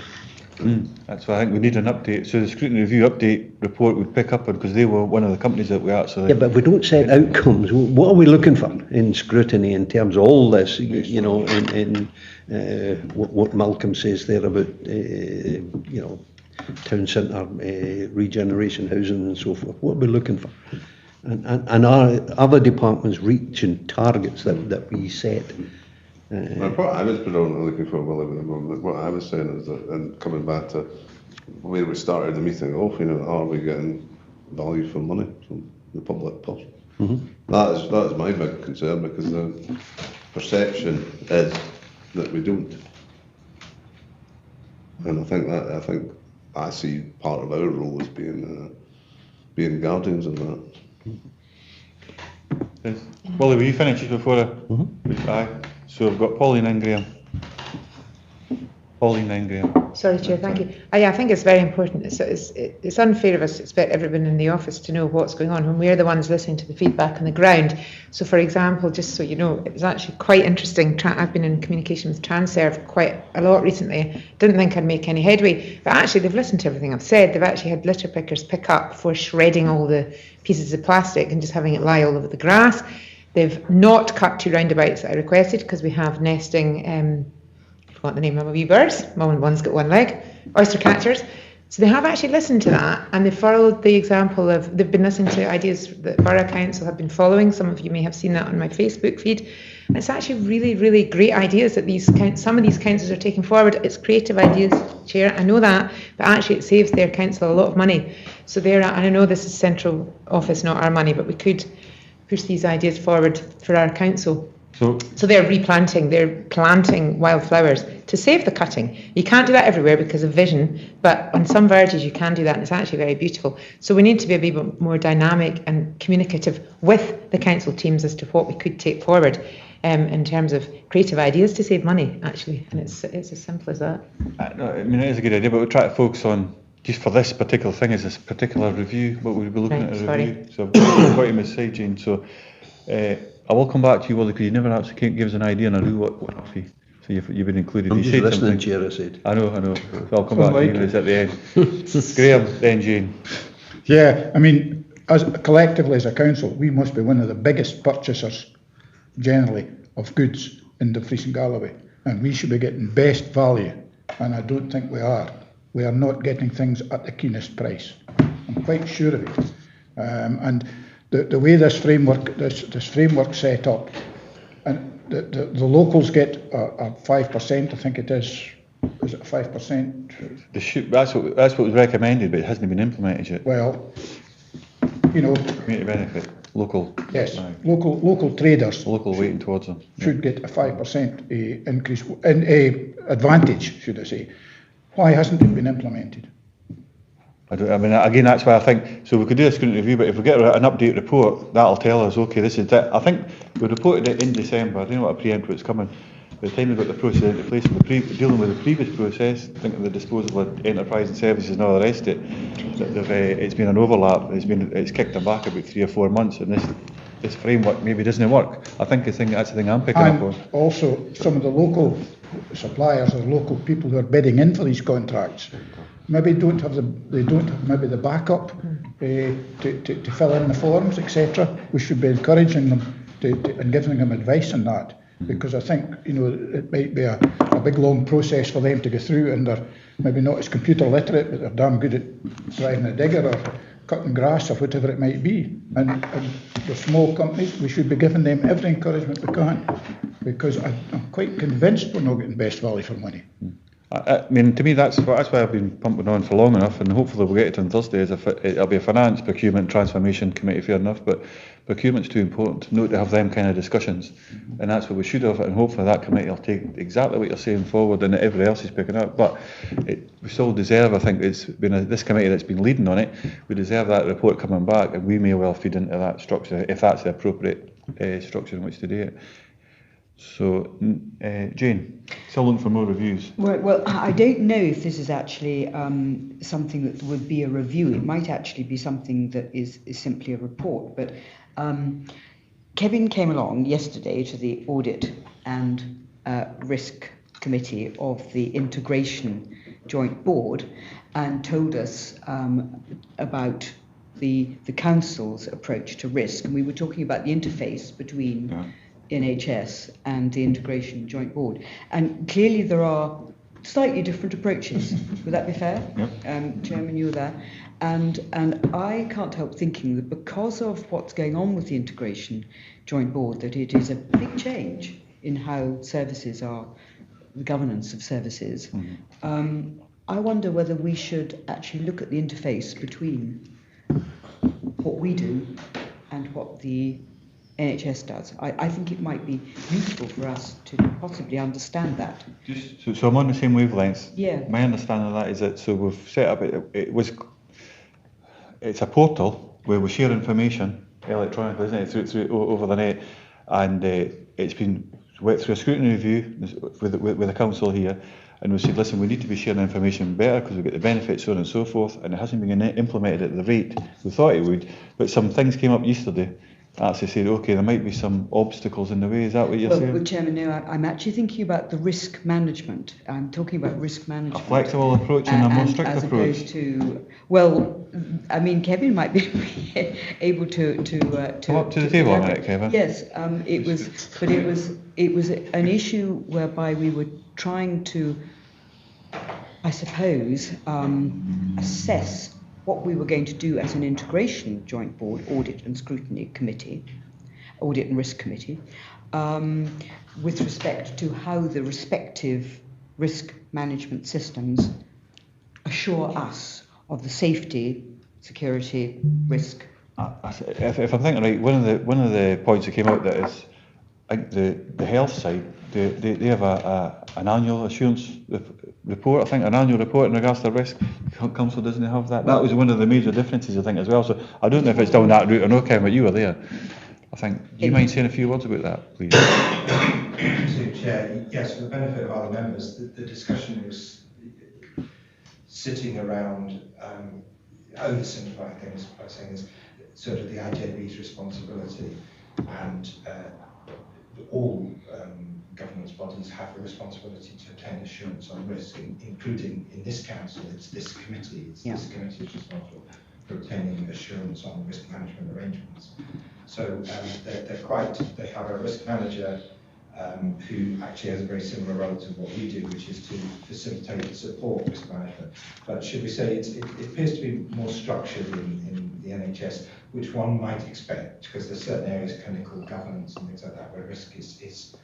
That's why I think we need an update. So the scrutiny review update report would pick up on, because they were one of the companies that we actually... Yeah, but if we don't set outcomes, what are we looking for in scrutiny in terms of all this, what Malcolm says there about, town centre, regeneration housing and so forth. What are we looking for? And are other departments reaching targets that we set? What I was predominantly looking for, Willie, what I was saying is that, and coming back to where we started the meeting off, are we getting value for money from the public purse? Mm-hmm. That is my big concern, because the perception is that we don't, and I think I see part of our role as being guardians of that. Yes. Willie, will you finish just before Aye. So we've got Pauline and Graham. Sorry, Chair, thank you. I think it's very important. It's unfair of us to expect everyone in the office to know what's going on when we're the ones listening to the feedback on the ground. So, for example, just so you know, it was actually quite interesting. I've been in communication with Transerve quite a lot recently. Didn't think I'd make any headway, but actually they've listened to everything I've said. They've actually had litter pickers pick up before shredding all the pieces of plastic and just having it lie all over the grass. They've not cut 2 roundabouts that I requested, because we have nesting, I forgot the name of my wee birds, one's got one leg, oyster catchers. So they have actually listened to that, and they followed the example of, they've been listening to ideas that Borough Council have been following. Some of you may have seen that on my Facebook feed. And it's actually really, really great ideas that some of these councils are taking forward. It's creative ideas, Chair, I know that, but actually it saves their council a lot of money. So and I know this is central office, not our money, but we could push these ideas forward for our council. So they're planting wildflowers to save the cutting. You can't do that everywhere because of vision, but on some verges you can do that, and it's actually very beautiful. So we need to be a bit more dynamic and communicative with the council teams as to what we could take forward in terms of creative ideas to save money, actually, and it's as simple as that. I mean, it is a good idea, but we'll try to focus on, just for this particular thing, is this particular review, what we'll be looking at a review. So I've got him aside, Jane. So I will come back to you, Willie, because you never actually give us an idea on a what fee. So you've been included. I'm you just said listening, something. Chair, I said. I know. So I'll come back to you when it's at the end. Graham, then Jane. Yeah, I mean, collectively as a council, we must be one of the biggest purchasers, generally, of goods in Dumfries and Galloway, and we should be getting best value, and I don't think we are. We are not getting things at the keenest price. I'm quite sure of it. And the way this framework set up, and the locals get a 5%, I think it is it 5%? That's what was recommended, but it hasn't been implemented yet. Well, Community benefit, local. yes, Aye. local traders Local weighting towards them. should get a 5% increase, in a advantage, should I say. Why hasn't it been implemented? Again, that's why I think, so we could do a scrutiny review, but if we get an update report, that'll tell us, okay, this is it. I think we reported it in December. I don't know what a preempt what's coming. By the time we got the process into place, dealing with the previous process, thinking the disposal of enterprise and services and all the rest of it, it's been an overlap. It's kicked them back about 3 or 4 months, and this framework maybe doesn't work. I think that's the thing I'm picking up on. And also, some of the local suppliers or local people who are bidding in for these contracts maybe don't have maybe the backup to fill in the forms, etc. We should be encouraging them and giving them advice on that, because I think it might be a big long process for them to go through, and they're maybe not as computer literate, but they're damn good at driving a digger or cutting grass or whatever it might be. And the small companies, we should be giving them every encouragement we can, because I'm quite convinced we're not getting best value for money. I mean, to me, that's why I've been pumping on for long enough, and hopefully we'll get it on Thursday. It'll be a finance, procurement, transformation committee, fair enough, but procurement's too important not to have them kind of discussions, and that's what we should have, and hopefully that committee will take exactly what you're saying forward, and everybody else is picking up. But we still deserve, I think it's been this committee that's been leading on it, we deserve that report coming back, and we may well feed into that structure, if that's the appropriate structure in which to do it. So, Jane, still looking for more reviews. Well, I don't know if this is actually something that would be a review. It might actually be something that is simply a report. But Kevin came along yesterday to the Audit and Risk Committee of the Integration Joint Board and told us about the Council's approach to risk. And we were talking about the interface between NHS and the Integration Joint Board. And clearly there are slightly different approaches. Would that be fair? Yep. Chairman, you were there. And I can't help thinking that because of what's going on with the Integration Joint Board, that it is a big change in how services are, the governance of services. I wonder whether we should actually look at the interface between what we do and what the NHS does. I think it might be useful for us to possibly understand that. So I'm on the same wavelength. Yeah. My understanding of that is that we've set up it's a portal where we share information electronically, isn't it, through over the net, and it's been went through a scrutiny review with the council here, and we said, listen, we need to be sharing information better because we get the benefits, so on and so forth, and it hasn't been implemented at the rate we thought it would. But some things came up yesterday. Actually said, okay, there might be some obstacles in the way. Is that what you're saying? Well, Chairman, no, I'm actually thinking about the risk management. I'm talking about risk management. A flexible approach and a more strict as approach. Opposed to, well, I mean, Kevin might be able to come up to the table on it, Kevin. Yes, it was an issue whereby we were trying to, I suppose, assess what we were going to do as an Integration Joint Board, Audit and Scrutiny Committee, Audit and Risk Committee, with respect to how the respective risk management systems assure us of the safety, security, risk. If I'm thinking right, one of the points that came out that is, I think the health side, they have an annual assurance report, I think, an annual report in regards to risk. Council doesn't have that. That was one of the major differences, I think, as well. So I don't know if it's down that route or no, Kevin, but you were there. I think, do you mind saying a few words about that, please? To Chair, yes, for the benefit of other members, the discussion was sitting around oversimplifying things by saying this, sort of the IJB's responsibility, and all governance bodies have a responsibility to obtain assurance on risk, including in this council, it's this committee, this committee is responsible for obtaining assurance on risk management arrangements. So they have a risk manager who actually has a very similar role to what we do, which is to facilitate and support risk management. But should we say it appears to be more structured in the NHS, which one might expect, because there's certain areas, clinical governance and things like that, where risk is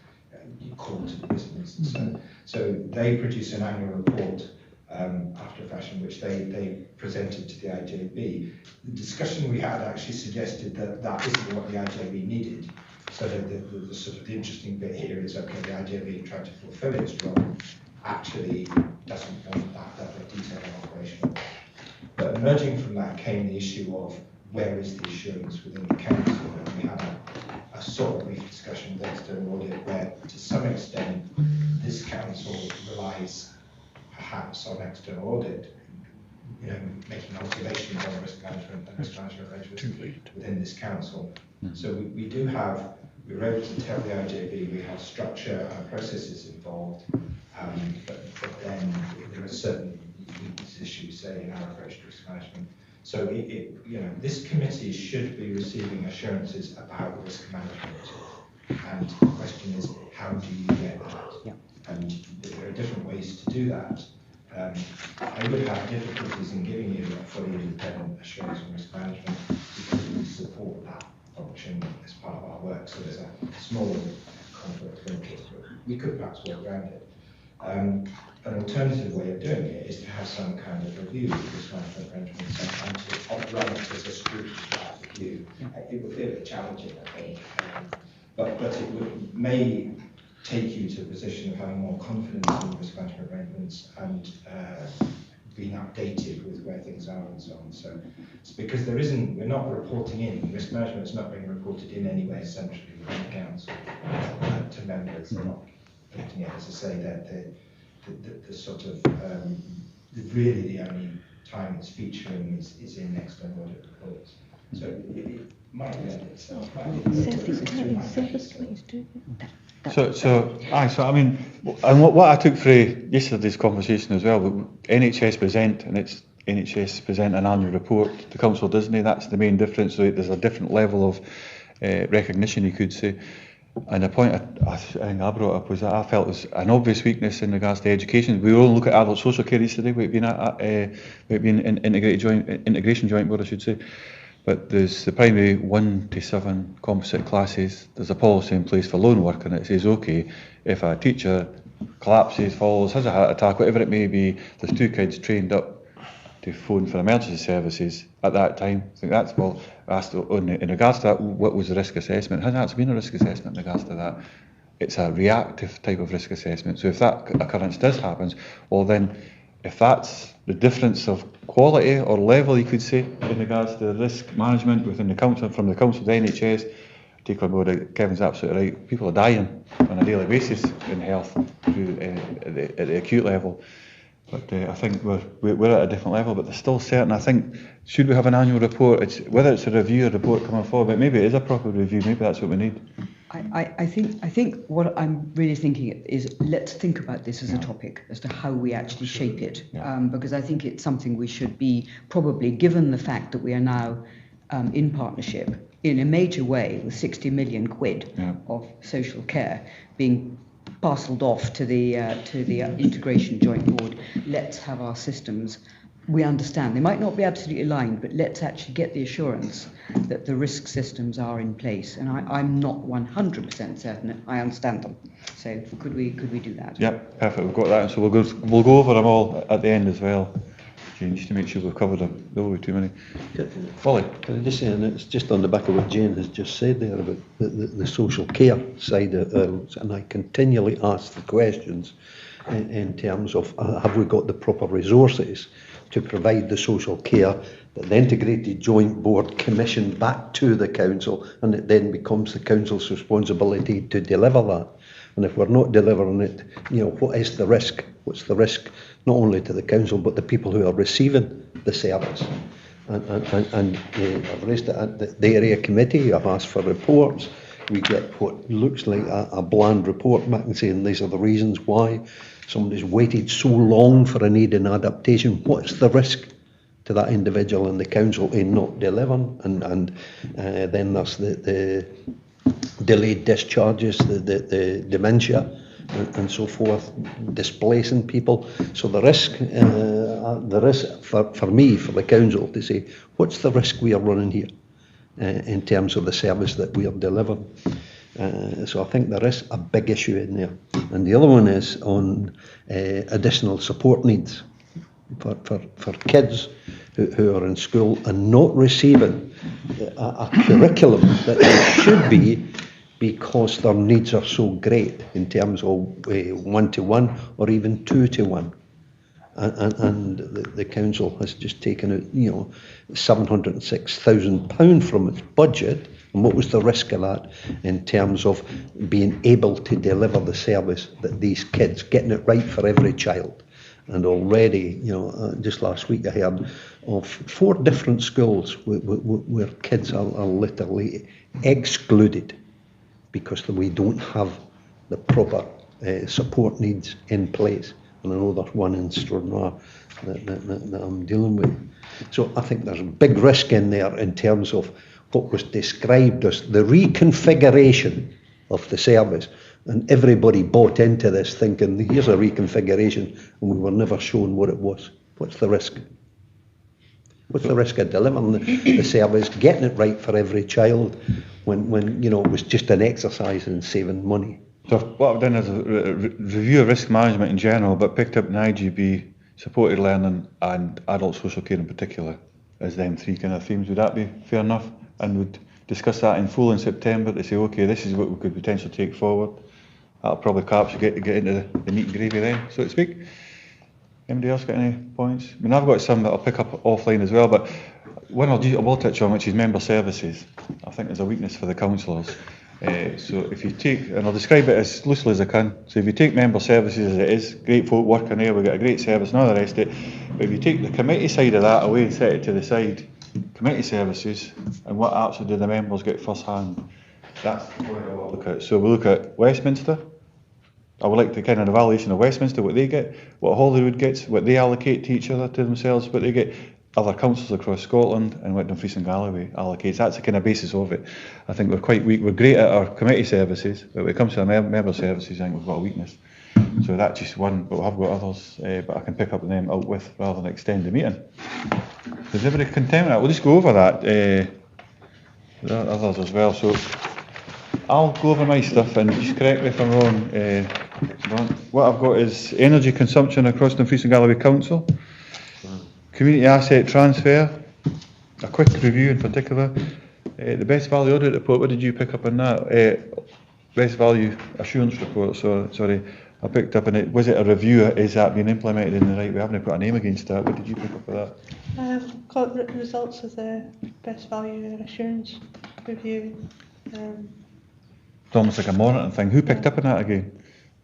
core to the business. So they produce an annual report after a fashion, which they presented to the IJB. The discussion we had actually suggested that isn't what the IJB needed. So the sort of the interesting bit here is, okay, the IJB trying to fulfil its role actually doesn't want that level of detail and operation. But emerging from that came the issue of where is the assurance within the council, and we had a sort of brief discussion with external audit where, to some extent, this council relies perhaps on external audit, making observations on risk management and risk management arrangements within this council. So we were able to tell the IJB we have structure and processes involved, but then there are certain, weakness issues, say, in our approach to risk management. So this committee should be receiving assurances about risk management. And the question is, how do you get that? Yeah. And there are different ways to do that. I would have difficulties in giving you a fully independent assurance on risk management because we support that function as part of our work. So there's a small conflict of interest, but we could perhaps work around it. An alternative way of doing it is to have some kind of review of risk management arrangements and to run it as a scrutiny review. It would feel a bit challenging, I think, but it may take you to a position of having more confidence in risk management arrangements and being updated with where things are and so on. So it's because we're not reporting in, risk management is not being reported in anywhere centrally within the council to members. They're not putting it, as I say, that the sort of, really the only time it's featuring is in external audit reports. So it might lend itself back. So I mean, and what I took from yesterday's conversation as well, NHS present, and it's NHS present an annual report, the council doesn't. That's the main difference. So there's a different level of recognition, you could say. And the point I think I brought up was that I felt was an obvious weakness in regards to education. We all look at adult social care yesterday. We've been integration joint board, I should say. But there's the primary 1 to 7 composite classes. There's a policy in place for lone work, and it says, okay, if a teacher collapses, falls, has a heart attack, whatever it may be, there's 2 kids trained up to phone for emergency services at that time. I think that's well asked in regards to that. What was the risk assessment? Hasn't actually been a risk assessment in regards to that. It's a reactive type of risk assessment. So if that occurrence does happen, well then, if that's the difference of quality or level, you could say, in regards to risk management within the council, from the council to the NHS, take on board, Kevin's absolutely right. People are dying on a daily basis in health at the acute level. But I think we're at a different level, but there's still certain, I think, should we have an annual report, whether it's a review or report coming forward, but maybe it is a proper review, maybe that's what we need. I think what I'm really thinking is let's think about this as a topic, as to how we actually shape it, because I think it's something we should be probably, given the fact that we are now in partnership in a major way with 60 million quid of social care being parcelled off to the integration joint board. Let's have our systems. We understand they might not be absolutely aligned, but let's actually get the assurance that the risk systems are in place. And I'm not 100% certain that I understand them. So could we do that? Yep, perfect. We've got that. So we'll go over them all at the end as well, Jane, just to make sure we've covered them. There will be too many. Ollie, can I just say, and it's just on the back of what Jane has just said there about the social care side of it, and I continually ask the questions in terms of have we got the proper resources to provide the social care that the integrated joint board commissioned back to the council, and it then becomes the council's responsibility to deliver that. And if we're not delivering it, what is the risk? What's the risk not only to the council but the people who are receiving the service? And I've raised it at the area committee. I've asked for reports. We get what looks like a bland report back and saying these are the reasons why somebody's waited so long for a need in adaptation. What's the risk to that individual in the council in not delivering? And then there's the delayed discharges, the dementia, and so forth, displacing people. So the risk for me, for the council, to say what's the risk we are running here in terms of the service that we are delivering. So I think there is a big issue in there. And the other one is on additional support needs for kids who are in school and not receiving a curriculum that they should be, because their needs are so great in terms of 1-to-1 or even 2-to-1. And the council has just taken out, £706,000 from its budget. And what was the risk of that in terms of being able to deliver the service that these kids, getting it right for every child? And already, just last week I heard of 4 different schools where kids are literally excluded because we don't have the proper support needs in place. And I know there's one in Stranraer that I'm dealing with. So I think there's a big risk in there in terms of what was described as the reconfiguration of the service, and everybody bought into this thinking here's a reconfiguration, and we were never shown what it was. What's the risk? What's the risk of delivering the service, getting it right for every child, when you know it was just an exercise in saving money? So what I've done is a review of risk management in general, but picked up an IGB, supported learning and adult social care in particular as them three kind of themes. Would that be fair enough? And would discuss that in full in September to say, okay, this is what we could potentially take forward. That'll probably capture get into the meat and gravy then, so to speak. Anybody else got any points? I mean, I've got some that I'll pick up offline as well, but one I will touch on, which is member services. I think there's a weakness for the councillors. So if you take, and I'll describe it as loosely as I can, so if you take member services as it is, great folk working there, we've got a great service and all the rest of it, but if you take the committee side of that away and set it to the side, committee services, and what actually do the members get first hand, that's what we'll look at. So we'll look at Westminster. I would like the kind of evaluation of Westminster, what they get, what Holyrood gets, what they allocate to each other, to themselves, what they get, other councils across Scotland, and what Dumfries and Galloway allocates. That's the kind of basis of it. I think we're quite weak. We're great at our committee services, but when it comes to our member services, I think we've got a weakness. So that's just one, but I've got others, but I can pick up on them out with rather than extend the meeting. Is everybody content with that? We'll just go over that. There are others as well. So I'll go over my stuff and just correct me if I'm wrong. What I've got is energy consumption across Dumfries and Galloway Council, community asset transfer, a quick review in particular, the best value audit report. What did you pick up on that? Best value assurance report. So sorry, I picked up on it. Was it a review? Is that being implemented in the right way? I haven't put a name against that. What did you pick up for that? Got results of the best value assurance review. It's almost like a monitoring thing. Who picked up on that again?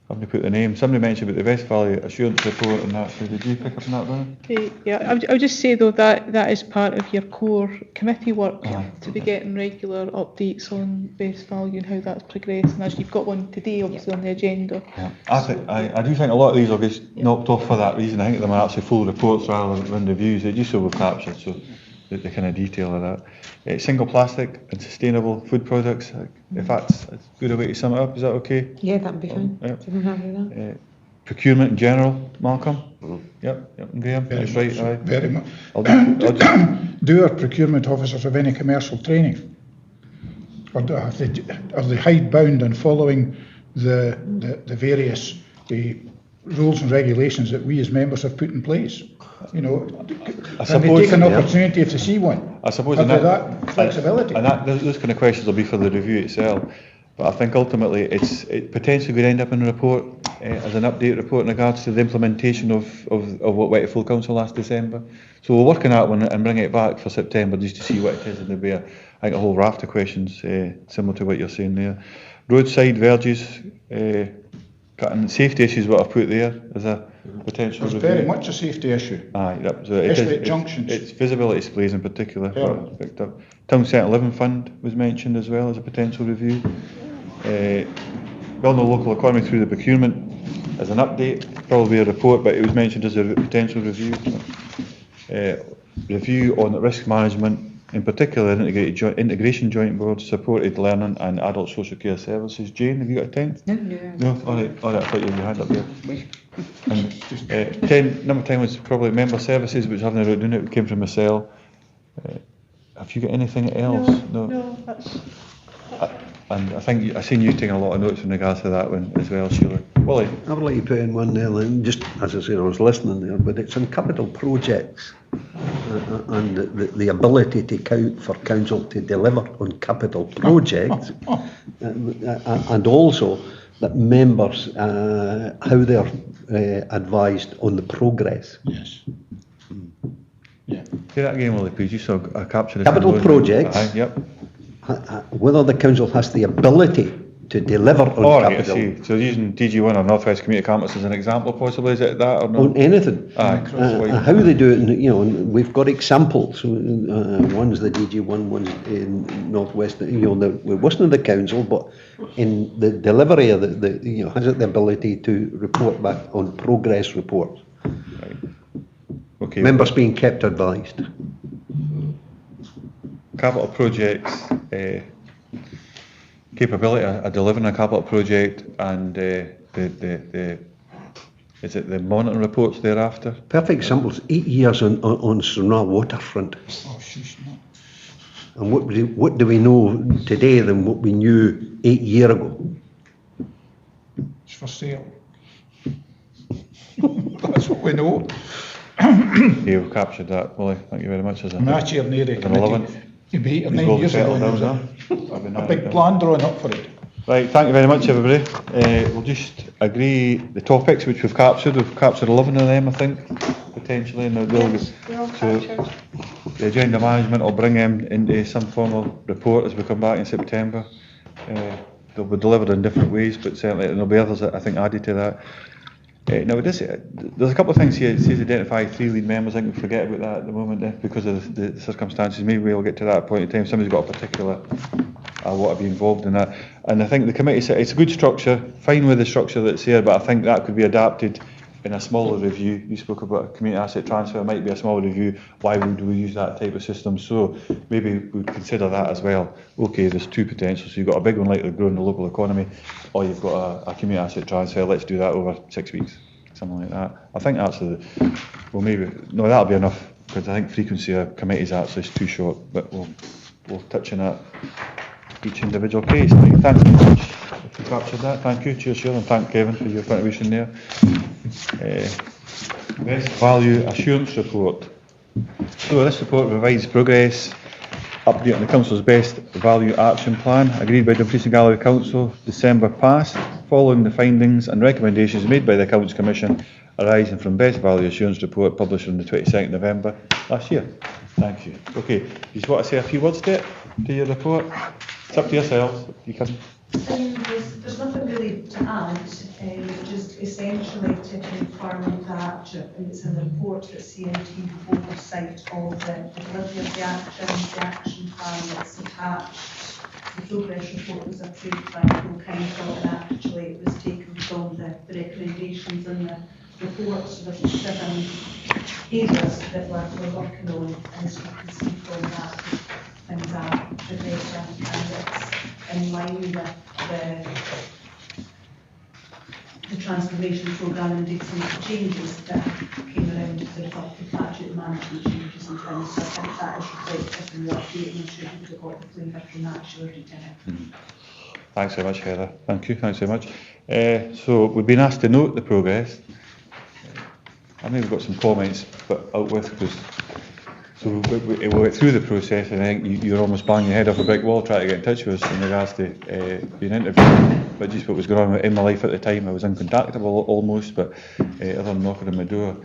I haven't put the name. Somebody mentioned about the best value assurance report and that. So did you pick up on that, Brian? Yeah, I would just say though that is part of your core committee work, to be getting regular updates on best value and how that's progressed. And as you've got one today, obviously on the agenda. Yeah. I do think a lot of these will get knocked off for that reason. I think them are actually full reports rather than reviews. They just so we've captured so the kind of detail of that. Single plastic and sustainable food products. If that's a good way to sum it up, is that okay? Yeah, that'd be fine. Yep. I'm happy with that. Procurement in general, Malcolm? Yep, and Graham? That's right, aye. Very much. I'll just Do our procurement officers have any commercial training? Or are they hidebound and following the various rules and regulations that we as members have put in place? You know, can they take an opportunity if they see one? I suppose have that flexibility. And those kind of questions will be for the review itself. But I think ultimately it potentially could end up in a report as an update report in regards to the implementation of what went to full council last December. So we'll work on that one and bring it back for September just to see what it is, and there'll be I think a whole raft of questions similar to what you're saying there. Roadside verges, cutting safety issues. What I've put there as a potential It's review. very much a safety issue. Aye, yep. So Especially at junctions. It's visibility displays in particular. Yeah. What I've picked up. Town Centre Living Fund was mentioned as well as a potential review. Building the local economy through the procurement as an update, probably a report, but it was mentioned as a potential review. Review on risk management, in particular integration joint board, supported learning and adult social care services. Jane, have you got a 10? No. All right. I thought you had your hand up there. And number 10 was probably member services, which I haven't wrote down. It came from Marcel. Have you got anything else? No, that's. And I think I've seen you taking a lot of notes in regards to that one as well, Sheila. Willie? I would like to put in one there, and just as I said, I was listening there, but it's on capital projects and the ability for council to deliver on capital projects, and also that members, how they're advised on the progress. Yes. Yeah. Say that again, Willie, please. You saw I captured it. Capital projects. Yep. Whether the council has the ability to deliver on capital. I see. So using DG1 or North West Community Campus as an example, possibly, is it that or not? On anything. How they do it, and we've got examples. One's the DG1, one's in North West. We wasn't in the council, but in the delivery of has it the ability to report back on progress reports. Right. Okay. Members being kept advised. Capital projects, capability of delivering a capital project, and is it the monitoring reports thereafter? Perfect examples, 8 years on Stranraer waterfront. Oh, shush, no. And what do we know today than what we knew 8 years ago? It's for sale. That's what we know. Okay, we've captured that, Willie. Thank you very much. I'm not your near An 11th. You'd be 8 or He's 9 well years ago. settled and down there was now. a big plan drawn up for it. Right, thank you very much, everybody. We'll just agree the topics which we've captured. We've captured 11 of them, I think, potentially. And We're all captured. the agenda management will bring them into some form of report as we come back in September. They'll be delivered in different ways, but certainly there'll be others that I think added to that. Now, there's a couple of things here. It says identify 3 lead members. I think we forget about that at the moment because of the circumstances. Maybe we'll get to that point in time. Somebody's got a particular I want to be involved in that. And I think the committee said it's a good structure, fine with the structure that's here, but I think that could be adapted in a smaller review. You spoke about a community asset transfer, might be a small review. Why would we use that type of system? So maybe we'd consider that as well. Okay, there's 2 potentials. So you've got a big one like growing the local economy, or you've got a community asset transfer. Let's do that over 6 weeks, something like that. I think that's no, that'll be enough, because I think frequency of committees actually is too short, but we'll touch on that each individual case. Thanks very much if you captured that. Thank you. Cheers, Sheila, and thank Kevin for your contribution there. Best Value Assurance Report. So this report provides progress update on the Council's Best Value Action Plan, agreed by Dumfries and Galloway Council December past, following the findings and recommendations made by the Accounts Commission arising from Best Value Assurance Report published on the 22nd November last year. Thank you. Okay, you just want to say a few words to your report? It's up to yourselves. You can. There's nothing really to add, just essentially to confirm that it's in the report that CMT have oversight of the delivery of the action plan that's attached. The progress report was approved by the full council, and actually it was taken from the recommendations in the report. So there's 7 areas that we're working on, and so you can see from that things are progressing, and it's in line with the transformation programme, and did some changes that came around as a result of budget management changes and things. So I think that is reflected in the update, and I'm sure you've got the flavour from that, sure, Lieutenant. Thanks very much, Heather. Thank you. Thanks very much. So we've been asked to note the progress. I know we've got some comments, but out with, because so we went through the process, and I think you're almost banging your head off a brick wall trying to get in touch with us in regards to being interviewed. But just what was going on in my life at the time, I was uncontactable almost, but other than knocking on my door.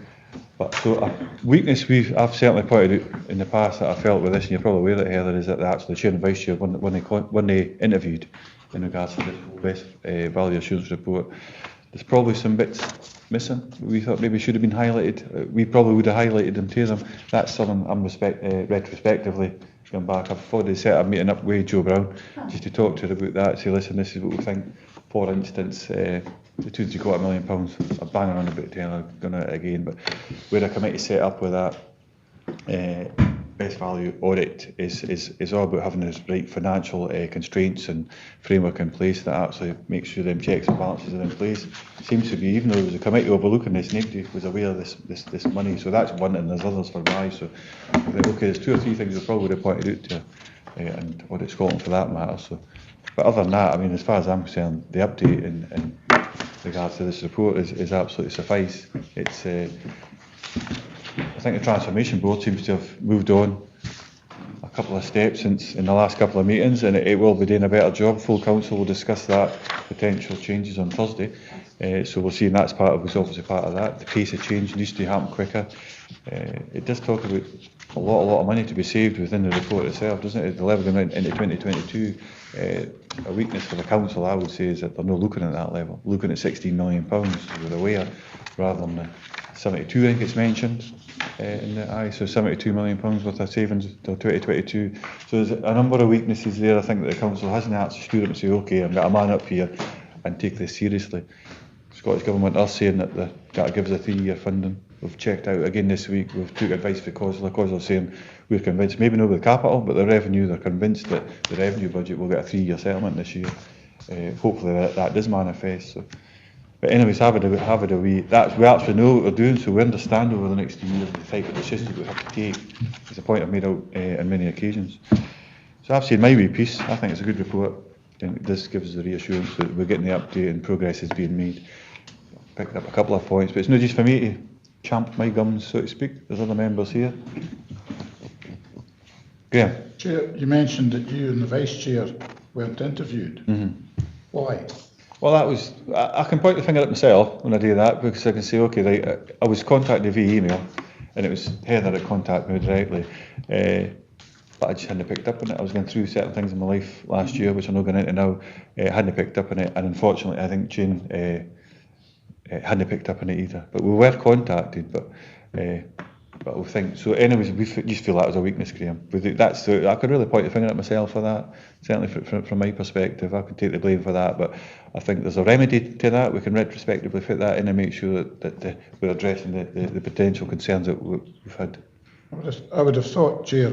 But so a weakness I've certainly pointed out in the past that I felt with this, and you're probably aware that, Heather, is that actually the chair and vice chair, when they interviewed in regards to this Best Value Assurance Report, there's probably some bits missing. We thought maybe should have been highlighted. We probably would have highlighted them to them. That's something I'm retrospectively going back. I've already set a meeting up with Joe Brown just to talk to her about that. Say, listen, this is what we think. For instance, the £2.75 million. I'm banging on about it, and I'm going to again. But we had a committee set up with that. Best Value Audit is all about having the right financial constraints and framework in place that actually makes sure them checks and balances are in place. Seems to be, even though there was a committee overlooking this, nobody was aware of this money. So that's one, and there's others for why. So I think, okay, there's 2 or 3 things we probably would have pointed out to and Audit Scotland for that matter. So, but other than that, I mean, as far as I'm concerned, the update in regards to this report is absolutely suffice. It's I think the Transformation Board seems to have moved on a couple of steps since in the last couple of meetings, and it will be doing a better job. Full Council will discuss that, potential changes on Thursday. So we'll see, and that's obviously part of that. The pace of change needs to happen quicker. It does talk about a lot of money to be saved within the report itself, doesn't it? The level into 2022. A weakness for the council, I would say, is that they're not looking at that level, looking at £16 million with a way, rather than the 72, I think it's mentioned in the so £72 million worth of savings till 2022. So there's a number of weaknesses there. I think that the council hasn't actually stood up and say, okay, I've got a man up here and take this seriously. The Scottish Government are saying that they've got to give us a 3-year funding we've checked out again this week. We've took advice from COSLA saying we're convinced, maybe not with capital, but the revenue, they're convinced that the revenue budget will get a 3-year settlement this year. Hopefully that does manifest. So. But anyways, have it a wee. We actually know what we're doing, so we understand over the next 2 years the type of decisions we have to take. It's a point I've made out on many occasions. So I've said my wee piece. I think it's a good report, and this gives us the reassurance that we're getting the update and progress is being made. Picked up a couple of points, but it's not just for me to champ my gums, so to speak. There's other members here. Graham. Chair, you mentioned that you and the Vice Chair weren't interviewed. Mm-hmm. Why? Well, that was, I can point the finger at myself when I do that, because I can say, okay, right, I was contacted via email, and it was Heather that contacted me directly, but I just hadn't picked up on it. I was going through certain things in my life last year, which I'm not going into now, hadn't picked up on it, and unfortunately I think Jane hadn't picked up on it either. But we were contacted, but we think, so anyways, we just feel that was a weakness, Graham. I could really point the finger at myself for that, certainly from my perspective. I could take the blame for that, but I think there's a remedy to that. We can retrospectively fit that in and make sure that we're addressing the potential concerns that we've had. I would have thought, Chair,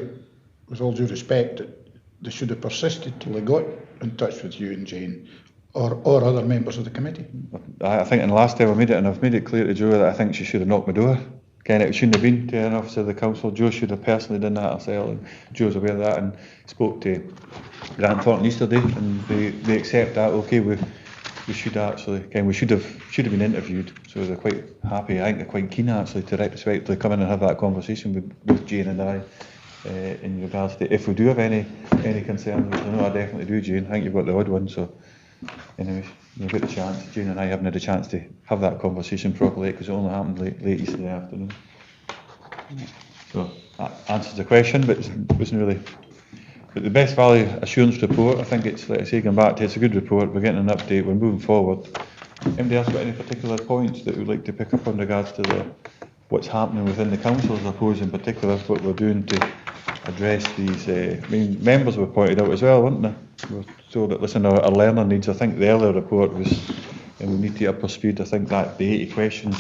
with all due respect, that they should have persisted till they got in touch with you and Jane, or other members of the committee. I think in the last time I made it, and I've made it clear to Jo that I think she should have knocked my door. Ken, it shouldn't have been to an officer of the council. Jo should have personally done that herself, and Jo's aware of that, and spoke to Grant Thornton yesterday, and they accept that. Okay, we should actually, Ken, we should have been interviewed. So they're quite happy. I think they're quite keen actually to retrospectively come in and have that conversation with both Jane and I in regards to if we do have any concerns. Which I know I definitely do, Jane. I think you've got the odd one. So, anyways, you'll get the chance. Jane and I haven't had a chance to have that conversation properly because it only happened late yesterday afternoon. So that answers the question, but it wasn't really. But the best value assurance report, I think it's, like I say, going back to it's a good report. We're getting an update. We're moving forward. Anybody else got any particular points that we'd like to pick up on regards to what's happening within the council, I suppose, in particular, what we're doing to address these? Members were pointed out as well, weren't they? We were told that, listen, our learner needs, I think the earlier report was, and we need to up our speed. I think that the 80 questions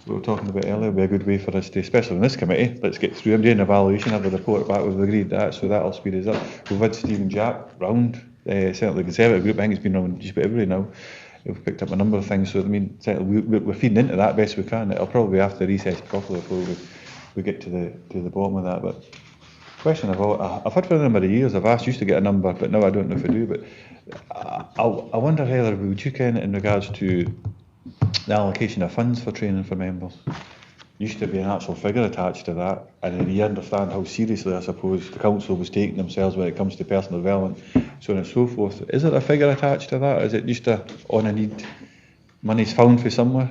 we were talking about earlier would be a good way for us to, especially in this committee, let's get through. I'm doing an evaluation, have the report back, we've agreed that, so that'll speed us up. We've had Stephen Jack round, certainly the Conservative group, I think it's been around just about everybody now. We've picked up a number of things, so I mean, certainly we're feeding into that best we can. It'll probably have to recess properly before we get to the bottom of that. But question I've had for a number of years, I've asked, used to get a number, but now I don't know if I do. But I wonder, Heather, would you ken in regards to the allocation of funds for training for members? Used to be an actual figure attached to that, and then you understand how seriously, I suppose, the council was taking themselves when it comes to personal development, so on and so forth. Is there a figure attached to that? Is it just on a need, money's found for somewhere?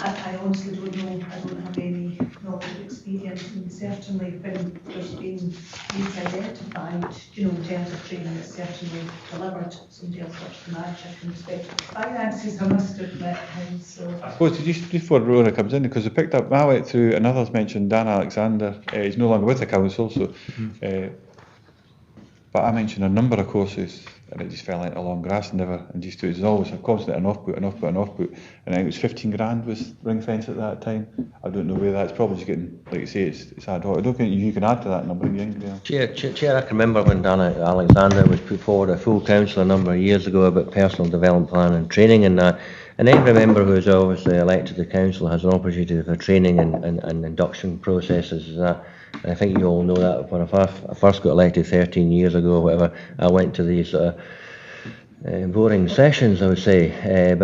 I honestly don't know. I don't have any knowledge or experience, and certainly when there's been needs identified, in terms of training, it's certainly delivered. Somebody else touched the match. I can respect finances, I must admit. So I suppose just before Rona comes in, because we picked up, I went through, and others mentioned Dan Alexander. He's no longer with the council, so. But I mentioned a number of courses, and it just fell into long grass and just it was always a constant an offput, and I think it was 15 grand was ring fence at that time. I don't know where that's probably just getting, like you say, it's ad hoc. I don't think you can add to that number. Chair, I can remember when Dan Alexander was put forward a full council a number of years ago about personal development plan and training and that. And every member who is obviously elected to the council has an opportunity for training and induction processes. And I think you all know that when I first got elected 13 years ago or whatever, I went to these boring sessions, I would say, and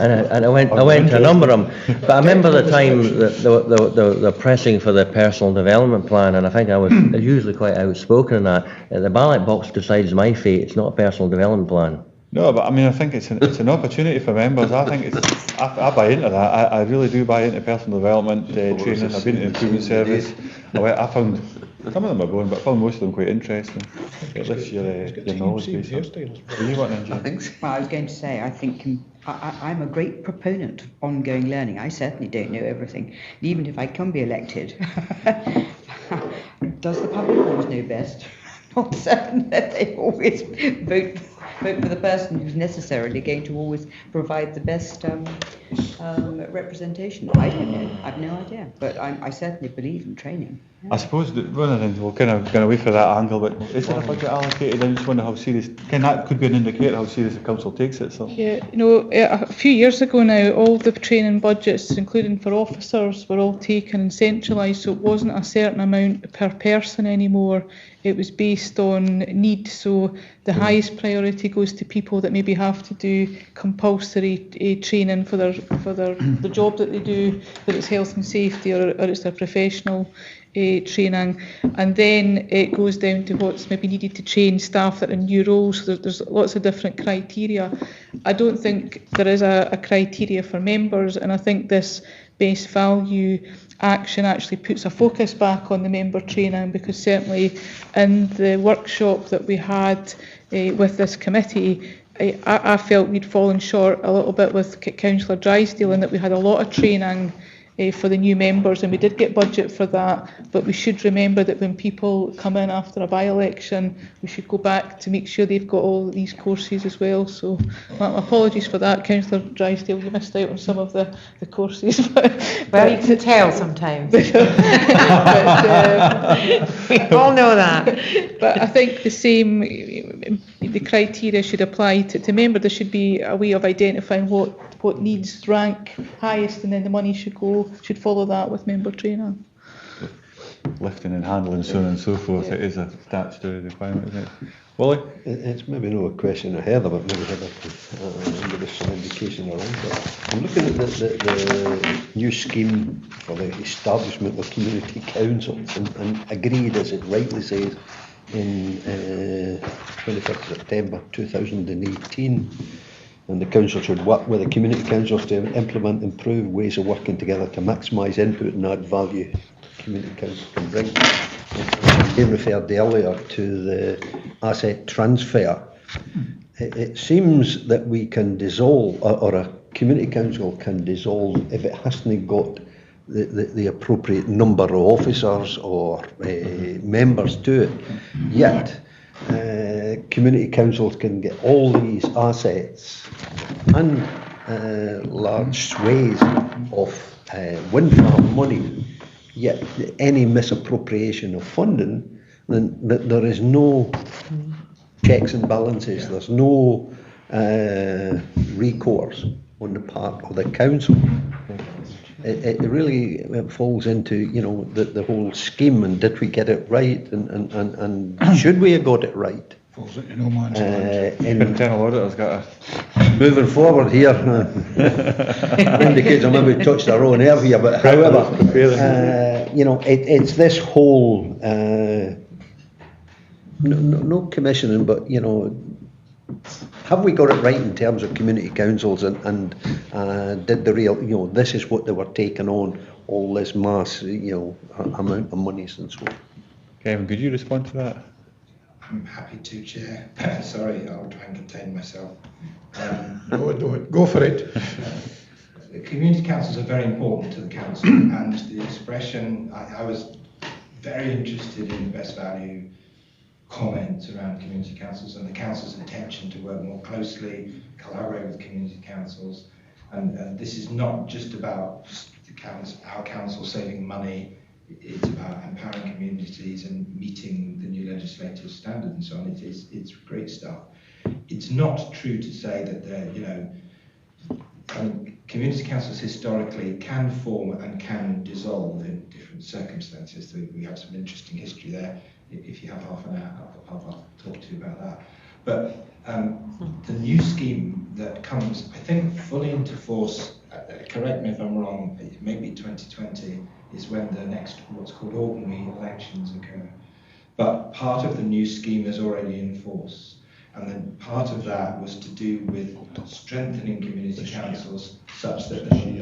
I went to a number of them. But I remember the time that they're pressing for the personal development plan, and I think I was usually quite outspoken in that. The ballot box decides my fate. It's not a personal development plan. No, but I mean, I think it's an opportunity for members. I think I buy into that. I really do buy into personal development training. I've been to the improvement service. I found some of them are boring, but I found most of them quite interesting. It lifts your knowledge base. Are you wanting to? Well, I was going to say, I think I'm a great proponent of ongoing learning. I certainly don't know everything. Even if I can be elected, does the public always know best? Not certain that they always vote vote for the person who's necessarily going to always provide the best representation. I don't know. I've no idea. But I certainly believe in training. I suppose that one of the things we'll kind of away for that angle, but is there a budget allocated? I just wonder how serious. That could be an indicator how serious the council takes it. So Yeah, a few years ago now, all the training budgets, including for officers, were all taken and centralised, so it wasn't a certain amount per person anymore. It was based on need, so the highest priority goes to people that maybe have to do compulsory training for their the job that they do, whether it's health and safety or it's their professional training, and then it goes down to what's maybe needed to train staff that are in new roles. So there's lots of different criteria. I don't think there is a criteria for members, and I think this best value action actually puts a focus back on the member training, because certainly in the workshop that we had with this committee, I felt we'd fallen short a little bit with Councillor Drysdale in that we had a lot of training for the new members, and we did get budget for that, but we should remember that when people come in after a by-election, we should go back to make sure they've got all these courses as well. So my apologies for that, Councillor Drysdale, you missed out on some of the courses. Well, you can tell sometimes. We all know that. But I think the same, the criteria should apply to members. There should be a way of identifying what needs rank highest, and then the money should follow that with member training. lifting and handling, so on and so forth, it is a statutory requirement, isn't it? Wally? It's maybe not a question I heard of it, maybe give us some indication around it. I'm looking at the new scheme for the establishment of community councils, and agreed, as it rightly says, in 25th September 2018. And the council should work with the community councils to implement improved ways of working together to maximise input and add value community council can bring. They referred earlier to the asset transfer. It seems that we can dissolve, or a community council can dissolve if it hasn't got the appropriate number of officers or members to it. Yet, community councils can get all these assets and large swathes of wind farm money, yet any misappropriation of funding, then there is no checks and balances, there's no recourse on the part of the council. It really falls into, you know, the whole scheme, and did we get it right, and should we have got it right? Falls into no man's land. Internal auditor's got a... Moving forward here, indicates I maybe touched our own air here, but however, you know, it's this whole, no commissioning, but, you know, have we got it right in terms of community councils, and did the real, you know, this is what they were taking on, all this mass, you know, amount of monies and so on. Kevin, could you respond to that? I'm happy to, Chair. Sorry, I'll try and contain myself. No, don't. Go for it. The community councils are very important to the council, and the expression, I was very interested in the best value comments around community councils and the council's intention to work more closely, collaborate with community councils, and this is not just about our council saving money. It's about empowering communities and meeting the new legislative standards and so on. It's great stuff. It's not true to say that they're, you know, I mean, community councils historically can form and can dissolve in different circumstances. We have some interesting history there. If you have half an hour, I'll talk to you about that. But the new scheme that comes, I think, fully into force, correct me if I'm wrong, maybe 2020, is when the next, what's called ordinary elections occur. But part of the new scheme is already in force. And then part of that was to do with strengthening community councils such that they're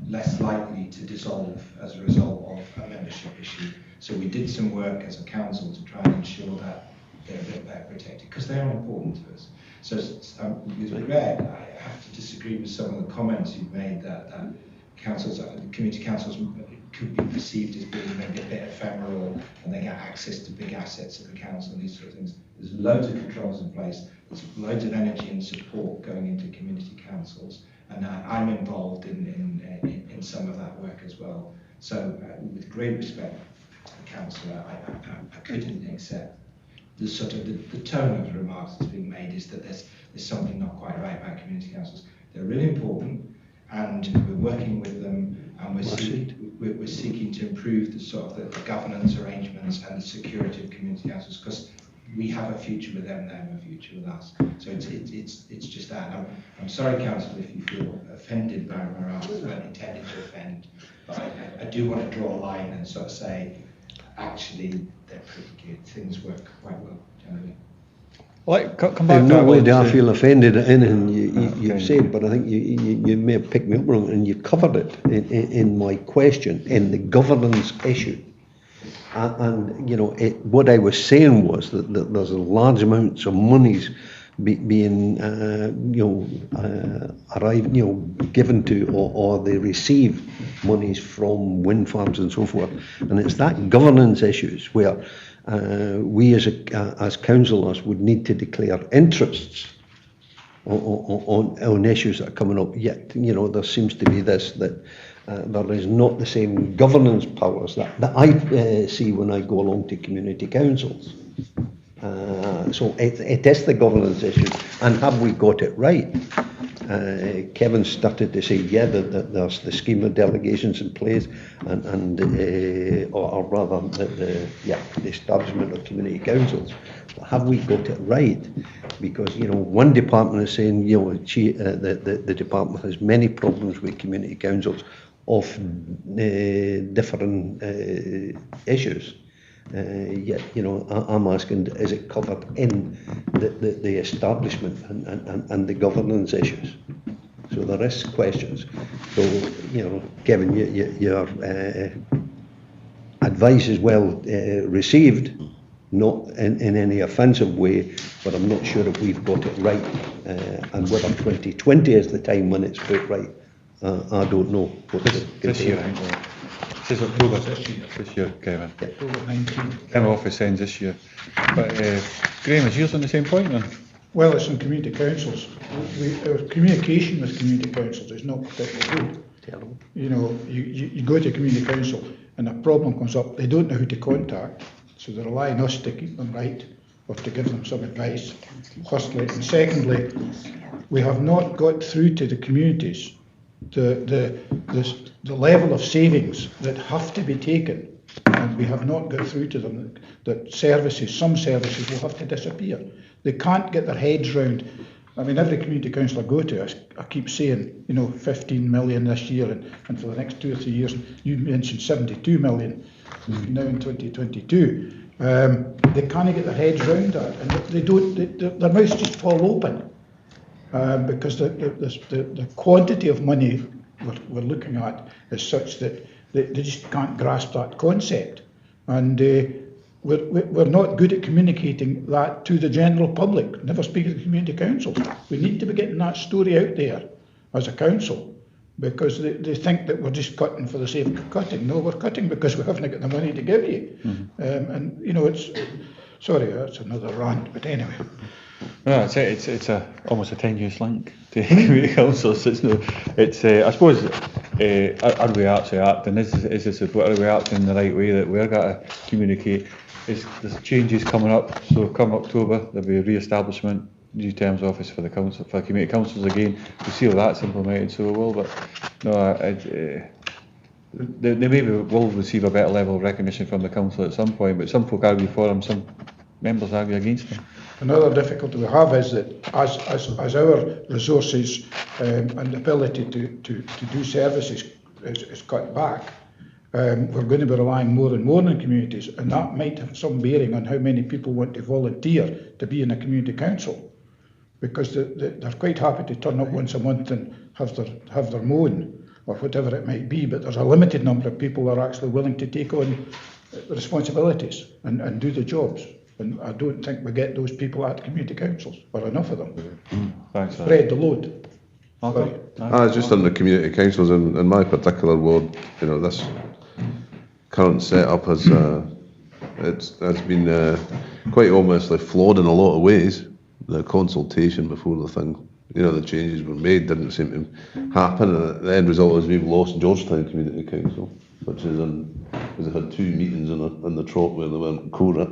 less likely to dissolve as a result of a membership issue. So we did some work as a council to try and ensure that they're a bit better protected, because they are important to us. So with regret, I have to disagree with some of the comments you've made that councils, community councils could be perceived as being maybe a bit ephemeral and they get access to big assets of the council and these sort of things. There's loads of controls in place. There's loads of energy and support going into community councils, and I'm involved in some of that work as well. So, with great respect to the councillor, I couldn't accept the sort of the tone of the remarks that's being made is that there's something not quite right about community councils. They're really important, and we're working with them, and we're seeking to improve the sort of the governance arrangements and the security of community councils, because we have a future with them, they have a future with us. So it's just that. I'm sorry, councillor, if you feel offended by remarks. I weren't intended to offend, but I do want to draw a line and sort of say, actually, they're pretty good. Things work quite well generally. Well, come back In to no that way one, do I so- feel offended at anything you've said, but I think you may have picked me up wrong, and you covered it in my question, in the governance issue. And you know, what I was saying was that there's a large amounts of monies being given to, or they receive monies from wind farms and so forth, and it's that governance issues where we as councillors would need to declare interests on issues that are coming up. Yet, you know, there seems to be this that there is not the same governance powers that I see when I go along to community councils. So it is the governance issue, and have we got it right? Kevin started to say, yeah, that there's the scheme of delegations in place, or rather the establishment of community councils. But have we got it right? Because, you know, one department is saying, you know, the department has many problems with community councils of different issues. Yet, you know, I'm asking, is it covered in the establishment and the governance issues? So there is questions. So, you know, Kevin, your advice is well received, not in any offensive way, but I'm not sure if we've got it right, and whether 2020 is the time when it's put right. I don't know. This year, I think. This is October this year, Kevin. October 19. Term of office ends this year. But Graham, is yours on the same point then? Well, it's in community councils. Our communication with community councils is not particularly good. Terrible. You know, you go to a community council and a problem comes up, they don't know who to contact, so they rely on us to keep them right or to give them some advice, firstly. And secondly, we have not got through to the communities the level of savings that have to be taken, and we have not got through to them that some services will have to disappear. They can't get their heads round. I mean, every community council I go to, I keep saying, you know, 15 million this year, and for the next 2 or 3 years, you mentioned 72 million now in 2022. They can't get their heads round that, and they don't. Their mouths just fall open. Because the quantity of money we're looking at is such that they just can't grasp that concept, and we're not good at communicating that to the general public. Never speak of the community councils. We need to be getting that story out there as a council, because they think that we're just cutting for the sake of cutting. No, we're cutting because we haven't got the money to give you. Mm-hmm. And you know, sorry, that's another rant, but anyway. No, it's almost a tenuous link to community councils. I suppose, are we actually acting? Is this are we acting in the right way that we're going to communicate? There's changes coming up, so come October there'll be a re-establishment, new terms of office for the council, for community councils again. We'll see how that's implemented, so we will. But no, they maybe will receive a better level of recognition from the council at some point. But some folk argue for them, some members argue against them. Another difficulty we have is that as our resources and ability to do services is cut back, we're going to be relying more and more on communities, and that might have some bearing on how many people want to volunteer to be in a community council, because they're quite happy to turn up once a month and have their moan or whatever it might be, but there's a limited number of people that are actually willing to take on responsibilities and do the jobs. And I don't think we get those people at community councils, or enough of them. Thanks. Spread the load. Okay. Just on the community councils in my particular ward, you know, this current setup has It's been quite obviously flawed in a lot of ways. The consultation before the thing, the changes were made didn't seem to happen, and the end result is we've lost Georgetown Community Council, which is because they had 2 meetings in the trot where they weren't quota.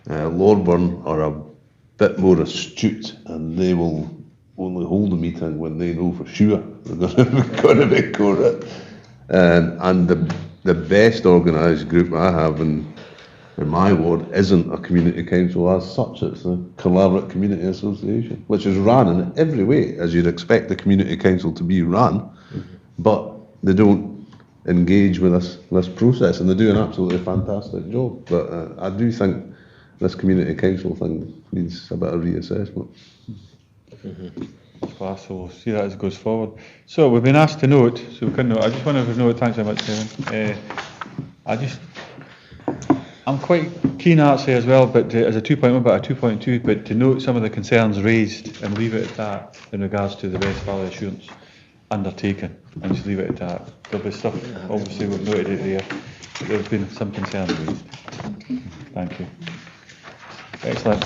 Lorburn are a bit more astute, and they will only hold a meeting when they know for sure they're going to be quota. And the best organised group I have in my ward isn't a community council as such. It's the Collaborate Community Association, which is run in every way as you'd expect the community council to be run, but they don't engage with this process, and they do an absolutely fantastic job. But I do think this community council thing needs a bit of reassessment. Class, so we'll see that as it goes forward. So we've been asked to note, so we couldn't note. I just wanted to note, thanks very much, Kevin. I'm quite keen actually as well, but as a 2.1, but a 2.2, but to note some of the concerns raised and leave it at that in regards to the best value assurance undertaken, and just leave it at that. There'll be stuff, obviously we've noted it there, but there's been some concerns raised. Thank you. Excellent.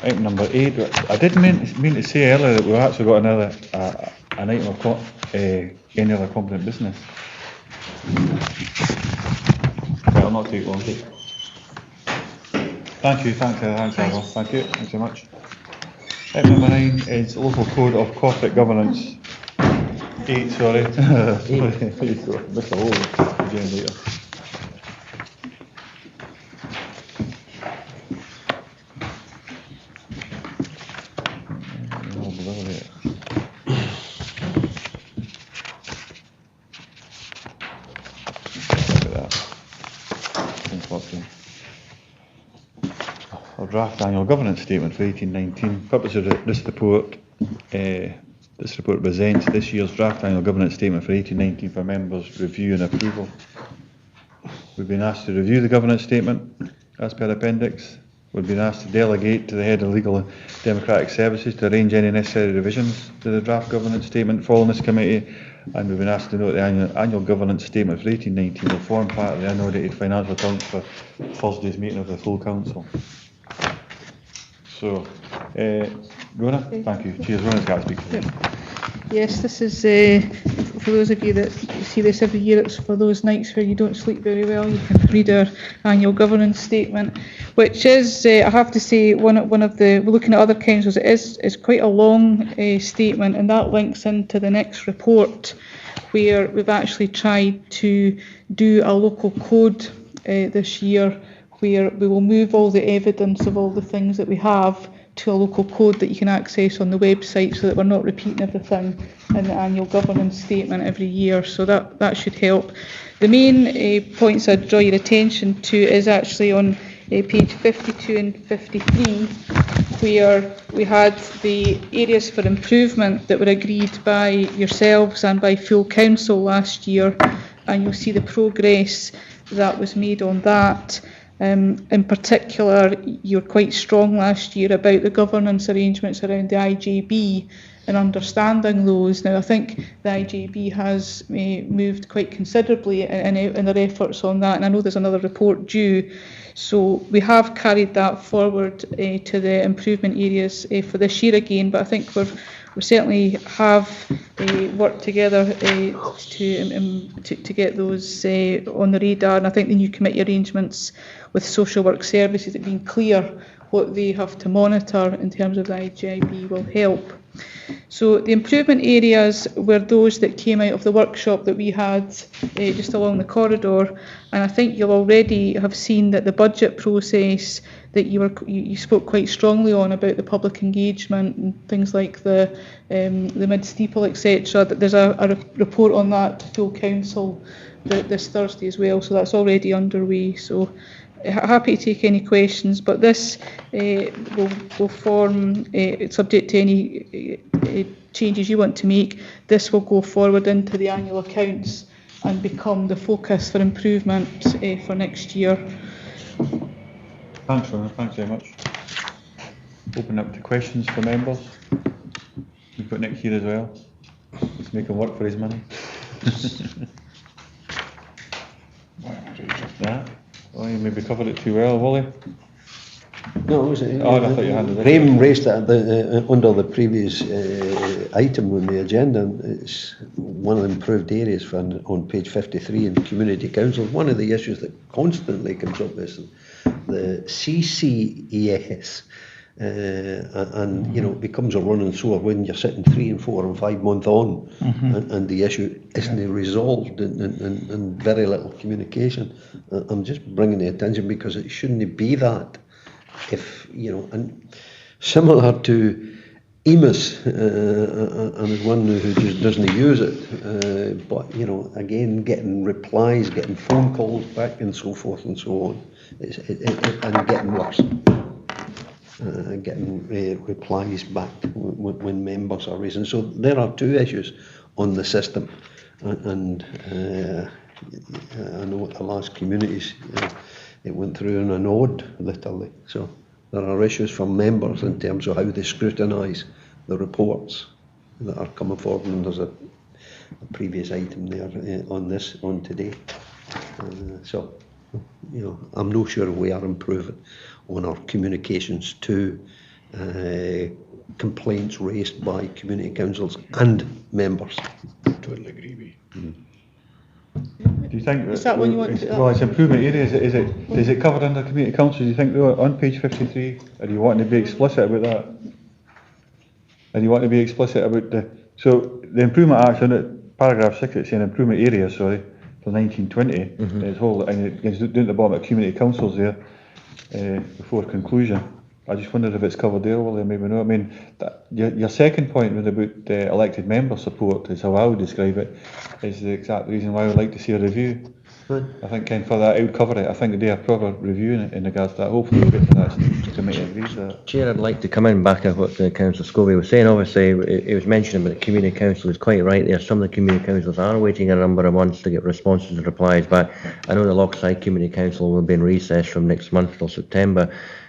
Item number 8. I did mean to say earlier that we've actually got another an item of any other competent business. Right, I'll not take long. Thank you, thanks Ivor. Thank you, thanks very much. Item number 9 is Local Code of Corporate Governance. 8, sorry. Mr. Hall, again later. Draft annual governance statement for 1819. Purpose of this report. This report presents this year's draft annual governance statement for 1819 for members' review and approval. We've been asked to review the governance statement as per appendix. We've been asked to delegate to the head of Legal and Democratic Services to arrange any necessary revisions to the draft governance statement following this committee. And we've been asked to note the annual governance statement for 1819 will form part of the unaudited financial accounts for Thursday's meeting of the full council. So, Rona, thank you. Cheers, Rona's got to speak. Yes, this is, for those of you that see this every year, it's for those nights where you don't sleep very well. You can read our annual governance statement, which is, I have to say, one of the, we're looking at other councils, it is quite a long statement, and that links into the next report, where we've actually tried to do a local code this year, where we will move all the evidence of all the things that we have to a local code that you can access on the website, so that we're not repeating everything in the annual governance statement every year. So that should help. The main points I'd draw your attention to is actually on page 52 and 53, where we had the areas for improvement that were agreed by yourselves and by full council last year, and you'll see the progress that was made on that. In particular, you were quite strong last year about the governance arrangements around the IJB and understanding those. Now, I think the IJB has moved quite considerably in their efforts on that, and I know there's another report due. So we have carried that forward to the improvement areas for this year again, but I think we certainly have worked together to get those on the radar, and I think the new committee arrangements with social work services have been clear what they have to monitor in terms of the IGIB will help. So the improvement areas were those that came out of the workshop that we had just along the corridor, and I think you'll already have seen that the budget process that you spoke quite strongly on about the public engagement and things like the mid-steeple, etc. That there's a report on that to full council this Thursday as well, so that's already underway. So happy to take any questions, but this will form, subject to any changes you want to make, this will go forward into the annual accounts and become the focus for improvement for next year. Thanks, Rona. Thanks very much. Open up to questions for members. We've got Nick here as well. Let's make him work for his money. That. Oh, you maybe covered it too well, Wally. No, it was, Oh, I thought you handed it. Graham raised it at under the previous item on the agenda. And it's one of the improved areas on page 53 in community councils. One of the issues that constantly comes up is the CCES. And you know, it becomes a running sore when you're sitting 3 and 4 and 5 months on, and the issue isn't resolved, and very little communication. I'm just bringing the attention because it shouldn't be that. If you know, and similar to EMIS, and there's one who just doesn't use it, but you know, again, getting replies, getting phone calls back, and so forth and so on, and getting worse. Getting replies back when members are raising. So there are two issues on the system, and I know at the last communities it went through in an odd literally. So there are issues for members in terms of how they scrutinise the reports that are coming forward, and there's a previous item there on today. So you know, I'm not sure we are improving on our communications to complaints raised by community councils and members. Totally agree with you. Do you think Is that one you want to? well, it's improvement area. Is it covered under community councils? Do you think on page 53? Are you wanting to be explicit about that? And you want to be explicit about so the improvement action, paragraph 6, it's saying improvement area, sorry, for 1920. It's whole, and it's down at the bottom of community councils there before conclusion. I just wondered if it's covered there, Willie, maybe not. I mean, your second point was about elected member support, is how I would describe it, is the exact reason why I would like to see a review. Right. I think for that, I would cover it. I think they do a proper review in regards to that. Hopefully we'll get to that committee agrees with that. Chair, I'd like to come in back at what Councillor Scobie was saying. Obviously, it was mentioned about the community council is quite right there. Some of the community councils are waiting a number of months to get responses and replies back. I know the Lochside Community Council will be in recess from next month till September,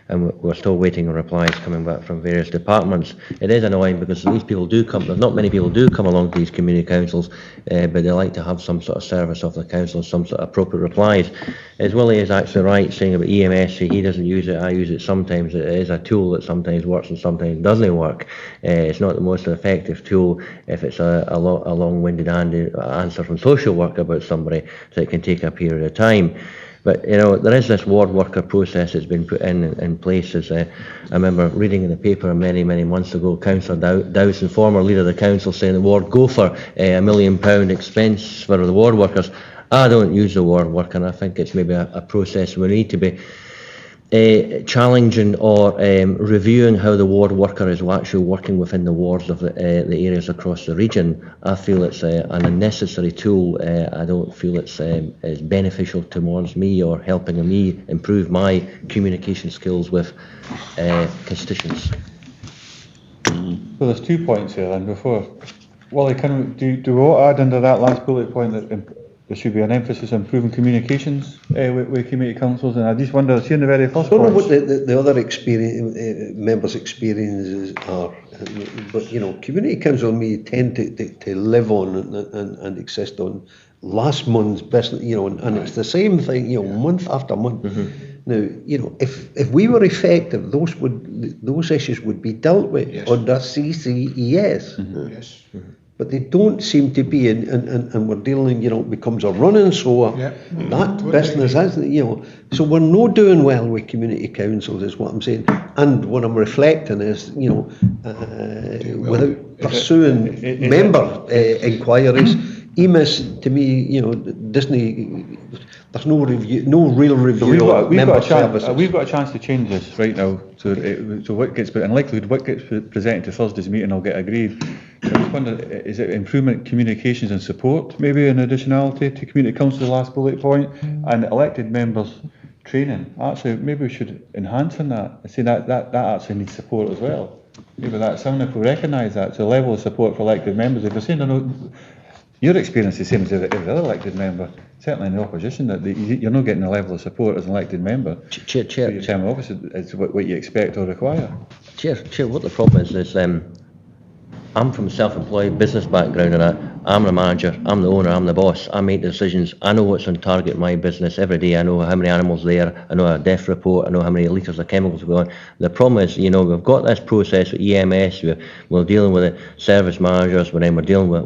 and we're still waiting on replies coming back from various departments. It is annoying because these people do come, there's not many people do come along to these community councils, but they like to have some sort of service of the council, some sort of appropriate replies. As Willie is actually right saying about EMS, he doesn't use it, I use it sometimes. It is a tool that sometimes works and sometimes doesn't work. It's not the most effective tool if it's a long-winded answer from social work about somebody, so it can take a period of time. But, you know, there is this ward worker process that's been put in places. I remember reading in the paper many months ago, Councillor Dowson, former leader of the council, saying the ward go for £1 million expense for the ward workers. I don't use the ward worker, and I think it's maybe a process we need to be challenging or reviewing how the ward worker is actually working within the wards of the areas across the region. I feel it's an unnecessary tool. I don't feel it's beneficial towards me or helping me improve my communication skills with constituents. Well, there's 2 points here then before. Wally, do we want to add under that last bullet point that there should be an emphasis on improving communications with community councils? And I just wonder, see in the very first point. I don't know what the other members' experiences are, but you know, community council may tend to live on and exist on last month's business, you know, and it's the same thing, you know, month after month. Now, you know, if we were effective, those issues would be dealt with under CCES. Yes. But they don't seem to be, and we're dealing, you know, it becomes a running sore. That business has, you know, so we're not doing well with community councils, is what I'm saying. And what I'm reflecting is, you know, without pursuing member inquiries, EMIS to me, you know, Disney, there's no real review of member services. We've got a chance to change this right now. So what gets, in likelihood, what gets presented to Thursday's meeting will get agreed. So I just wonder, is it improvement communications and support, maybe an additionality to community council, the last bullet point, and elected members training? Actually, maybe we should enhance on that. I see that actually needs support as well. Maybe that's something, if we recognise that, so the level of support for elected members. If you're saying, I know, your experience is the same as every other elected member, certainly in the opposition, that you're not getting the level of support as an elected member. Chair. Your term of office is what you expect or require. Chair, what the problem is I'm from a self-employed business background, and I'm the manager, I'm the owner, I'm the boss, I make the decisions, I know what's on target in my business every day, I know how many animals there, I know a death report, I know how many litres of chemicals go on. The problem is, we've got this process with EMS, we're dealing with the service managers, but then we're dealing with,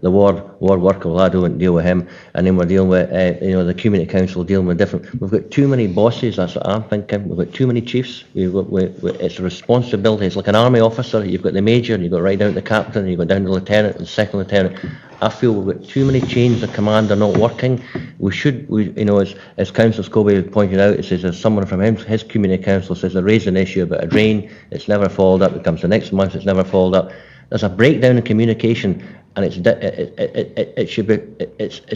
the ward worker, I don't deal with him, and then we're dealing with, the community council dealing with different, we've got too many bosses, that's what I'm thinking, we've got too many chiefs, it's a responsibility, it's like an army officer, you've got the major, and you've got right down to the captain, and you've got down to the lieutenant, and second lieutenant. I feel we've got too many chains of command are not working. We should, as Councillor Scobie pointed out, it says there's someone from his community council says they raised an issue about a drain, it's never followed up, it comes the next month, it's never followed up. There's a breakdown in communication, and it's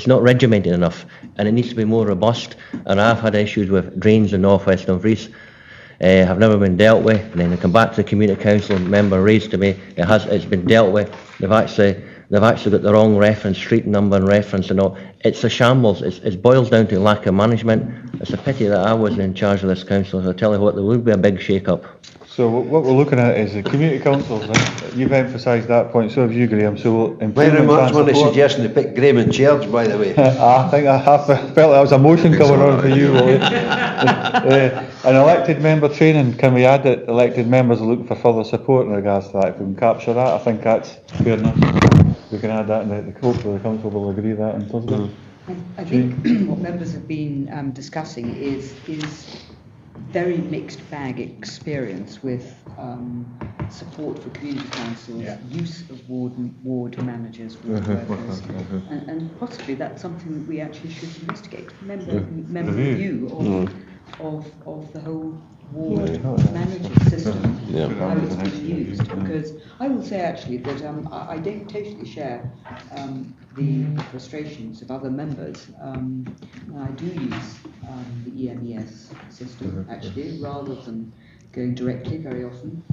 not regimented enough, and it needs to be more robust. And I've had issues with drains in North West Dumfries. Have never been dealt with, and then they come back to the community council member raised to me, it's been dealt with. They've actually got the wrong reference, street number and reference and all. It's a shambles. It boils down to lack of management. It's a pity that I wasn't in charge of this council. So I tell you what, there will be a big shake-up. So what we're looking at is the community councils, and you've emphasised that point, so have you, Graham. So very much one of suggesting to pick Graham in charge, by the way. I think I felt that was a motion coming on for you, Willie. An elected member training, can we add that elected members are looking for further support in regards to that? If we can capture that, I think that's fair enough. We can add that, and hopefully the council will agree that on Thursday. I think what members have been discussing is very mixed bag experience with support for community councils, use of ward managers, ward workers, and possibly that's something that we actually should investigate. Member review of the whole ward manager system, how it's being used. Because I will say actually that I don't totally share the frustrations of other members. I do use the EMES system actually, rather than going directly very often.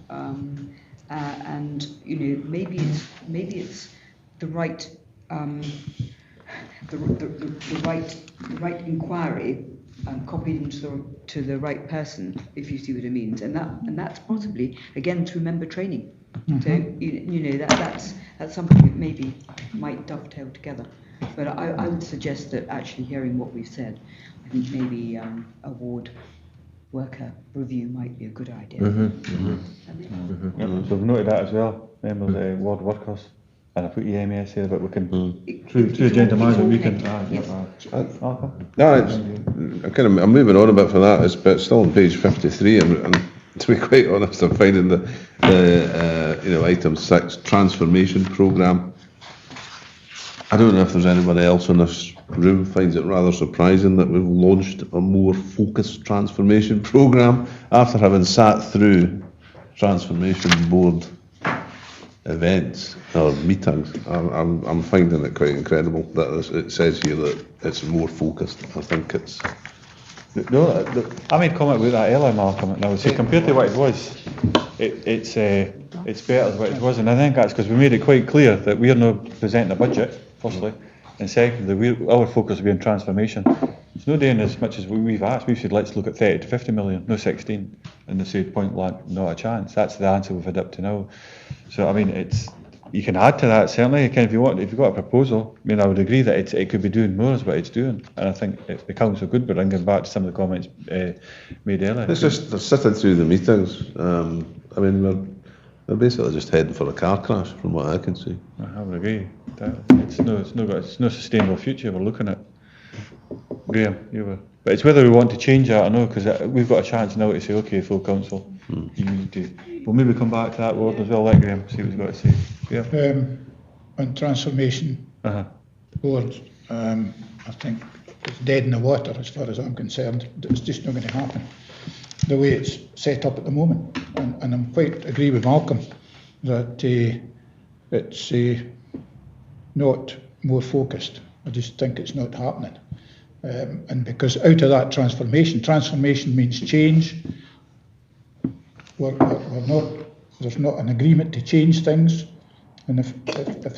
And maybe it's the right the right inquiry. Copied into to the right person, if you see what I mean, and that's possibly again through member training. So that's something that maybe might dovetail together. But I would suggest that actually hearing what we've said, I think maybe a ward worker review might be a good idea. So we've noted that as well. Members of ward workers. And I put EMS here, but we can, through agenda management, we can... I'm moving on a bit for that, but it's still on page 53, and to be quite honest, I'm finding the item 6, transformation programme. I don't know if there's anybody else in this room finds it rather surprising that we've launched a more focused transformation programme after having sat through transformation board events or meetings. I'm finding it quite incredible that it says here that it's more focused. I think it's... No, I made comment about that earlier, Malcolm, and I would say compared to what it was, it's better than what it was, and I think that's because we made it quite clear that we're not presenting a budget, firstly, and secondly, our focus will be on transformation. It's not doing as much as we've asked. We said let's look at 30 to 50 million, no 16, and they said point blank, not a chance. That's the answer we've had up to now. So I mean, you can add to that certainly. If you've got a proposal, I mean, I would agree that it could be doing more as what it's doing, and I think the council could. But I'm going back to some of the comments made earlier. It's just they're sitting through the meetings. I mean, we're basically just heading for a car crash, from what I can see. I would agree. It's no sustainable future we're looking at. Graham, you were. But it's whether we want to change that or no, because we've got a chance now to say, okay, full council, you need to. We'll maybe come back to that word as well. Let Graham see what he's got to say. Yeah. On transformation board, I think it's dead in the water as far as I'm concerned. It's just not going to happen the way it's set up at the moment. And I'm quite agree with Malcolm that it's not more focused. I just think it's not happening. And because out of that transformation means change. There's not an agreement to change things, and if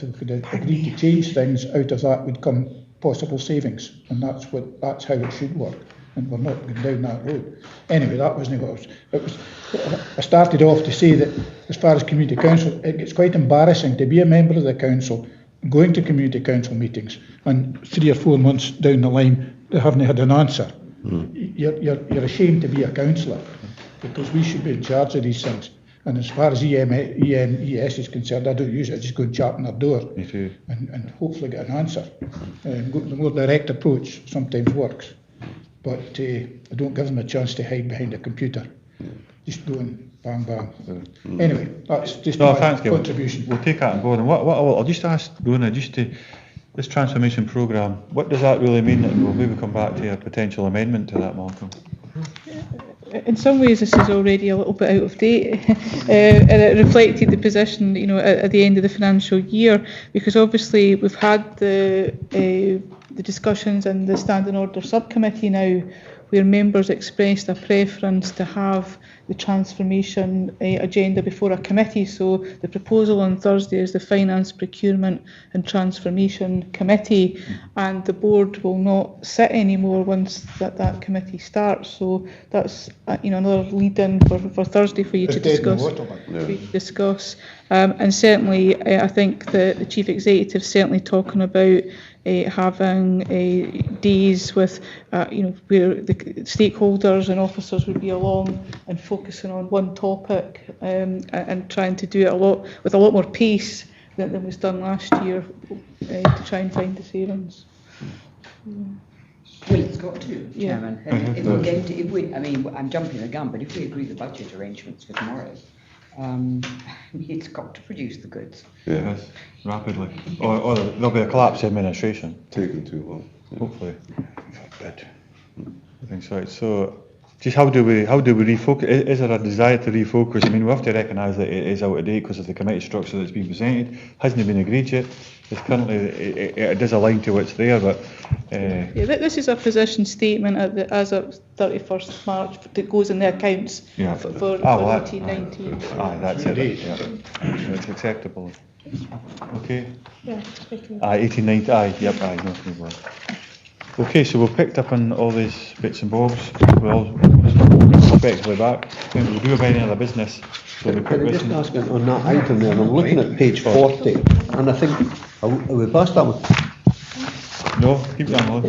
we could agree to change things, out of that would come possible savings, and that's how it should work. And we're not going down that road. Anyway, that wasn't what it was. I started off to say that as far as community council, it's quite embarrassing to be a member of the council going to community council meetings, and 3 or 4 months down the line, they haven't had an answer. You're ashamed to be a councillor, because we should be in charge of these things. And as far as EMES is concerned, I don't use it, I just go and chat on their door and hopefully get an answer. The more direct approach sometimes works, but I don't give them a chance to hide behind a computer. Just go and bang bang. Anyway, that's just my contribution. We'll take that on board. And I'll just ask Rona, this transformation programme, what does that really mean? And we'll maybe come back to a potential amendment to that, Malcolm. In some ways, this is already a little bit out of date, and it reflected the position, at the end of the financial year, because obviously we've had the discussions in the Standing Order Subcommittee now, where members expressed a preference to have the transformation agenda before a committee. So the proposal on Thursday is the Finance, Procurement and Transformation Committee, and the board will not sit anymore once that committee starts. So that's another lead-in for Thursday for you to discuss. And certainly, I think the Chief Executive is certainly talking about having days with, where the stakeholders and officers would be along and focusing on one topic, and trying to do it with a lot more pace than was done last year, to try and find the savings. Well, it's got to, Chairman. If we're going to, I'm jumping the gun, but if we agree the budget arrangements for tomorrow, it's got to produce the goods. Yes, rapidly. Or there'll be a collapse in administration. Taking too long. Hopefully. I think so. So, just how do we refocus? Is there a desire to refocus? I mean, we have to recognise that it is out of date because of the committee structure that's been presented. Hasn't been agreed yet. It's currently it does align to what's there, but this is a position statement as of 31st March that goes in the accounts for 1819. That's it. Yeah. It's acceptable. Okay. Yeah. 1819. Yep. Nothing more. Okay, so we've picked up on all these bits and bobs. We'll effectively back. We'll do about any other business. So can I just ask on that item there? I'm looking at page 40, and I think are we past that one? No, keep going.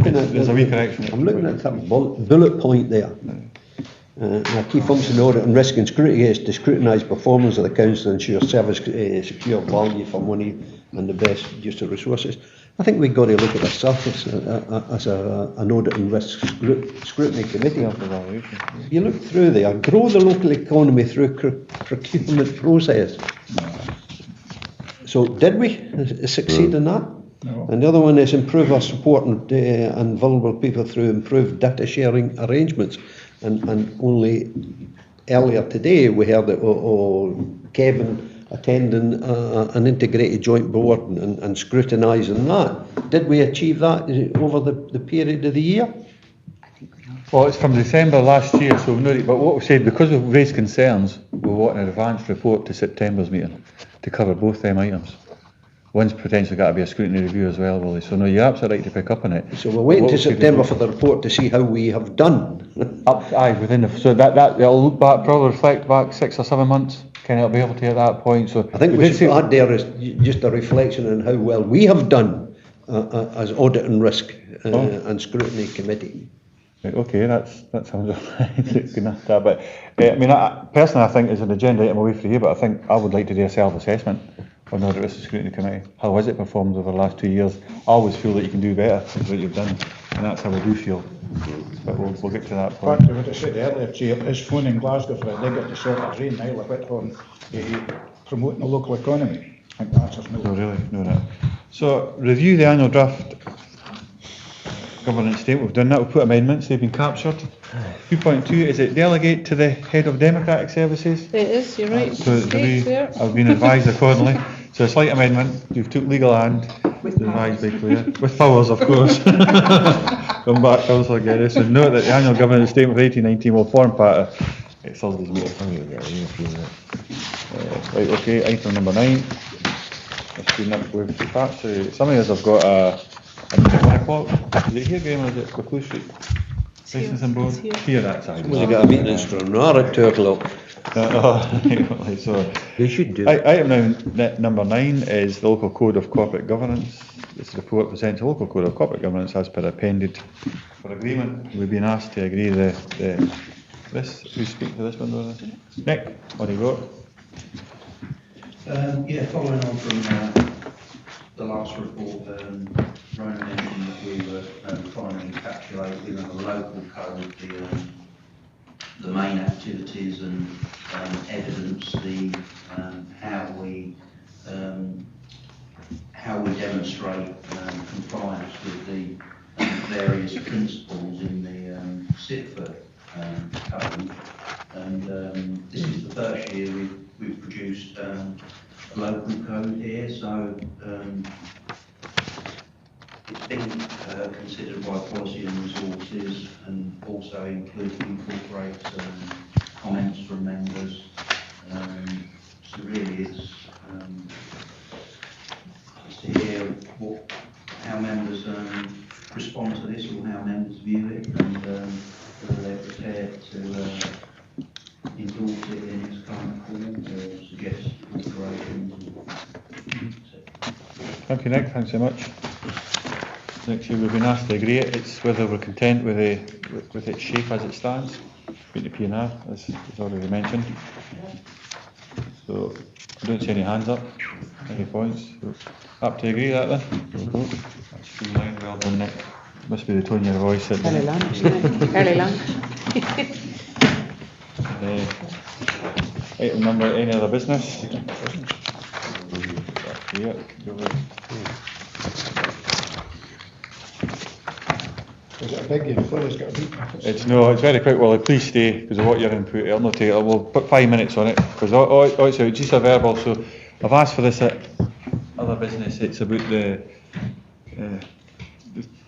There's a wee correction. I'm looking at that bullet point there. A key function audit and risk and scrutiny is to scrutinise performance of the council and ensure service secure value for money and the best use of resources. I think we've got to look at the surface as an audit and risk scrutiny committee. You look through there, grow the local economy through procurement process. So did we succeed in that? No. And the other one is improve our support and vulnerable people through improved data sharing arrangements. And only earlier today we heard that Kevin attending an integrated joint board and scrutinising that. Did we achieve that over the period of the year? I think we have. Well, it's from December last year, so but what we said, because we've raised concerns, we want an advanced report to September's meeting to cover both them items. One's potentially got to be a scrutiny review as well, Willie. So no, you're absolutely right to pick up on it. So we're waiting to September for the report to see how we have done. So that it'll look back, probably reflect back 6 or 7 months. Can it be able to at that point? So I think we should add there is just a reflection on how well we have done as audit and risk and scrutiny committee. Right, okay, that sounds good enough. But personally, I think as an agenda item away from here, but I think I would like to do a self-assessment on the Audit Risk and Scrutiny Committee. How has it performed over the last 2 years? I always feel that you can do better than what you've done, and that's how I do feel. But we'll get to that point. Back to what I said earlier, Chair, is phoning Glasgow for a digger to sort a drain Isle of Whithorn, promoting the local economy. I think the answer's no. No, really, no. So, review the annual draft governance statement. We've done that. We've put amendments. They've been captured. 2.2, is it delegate to the head of democratic services? It is, you're right. So I've been advised accordingly. So a slight amendment. You've took legal hand. Advised by Claire. With powers, of course. Come back, Councillor Geddes. So note that the annual governance statement for 1819 will form part of Thursday's meeting. Right, okay, item number 9. Some of us have got a 1 o'clock. Is it here, Graham, or is it Buccleuch Street? Licensing board? Here, that's We've got a meeting in Stranraer at 2 o'clock. So, You should do. item number 9 is the local code of corporate governance. This report presents a local code of corporate governance as per appended for agreement. We've been asked to agree this. Who's speaking to this one? Nick, what do you got? Yeah, following on from the last report, Ronan mentioned that we were trying to encapsulate within the local code the main activities and evidence how we demonstrate compliance with the various principles in the SITFA code. And this is the first year we've produced a local code here, so it's been considered by Policy and Resources and also incorporates comments from members. So really it's to hear how members respond to this or how members view it, and whether they're prepared to endorse it in its current form or suggest alterations. Thank you, Nick. Thanks so much. Next year we've been asked to agree it. It's whether we're content with its shape as it stands. Being the P&R, as already mentioned. So I don't see any hands up. Any points? So, up to agree that then? That's 3-9. Well done, Nick. Must be the tone of your voice. Early lunch. Early lunch. Item number, any other business? Yeah, Is it a big Flo's got a beat? it's very quick. Well, please stay because of what your input. I'll not take it. We'll put 5 minutes on it because it's just a verbal. So I've asked for this other business. It's about the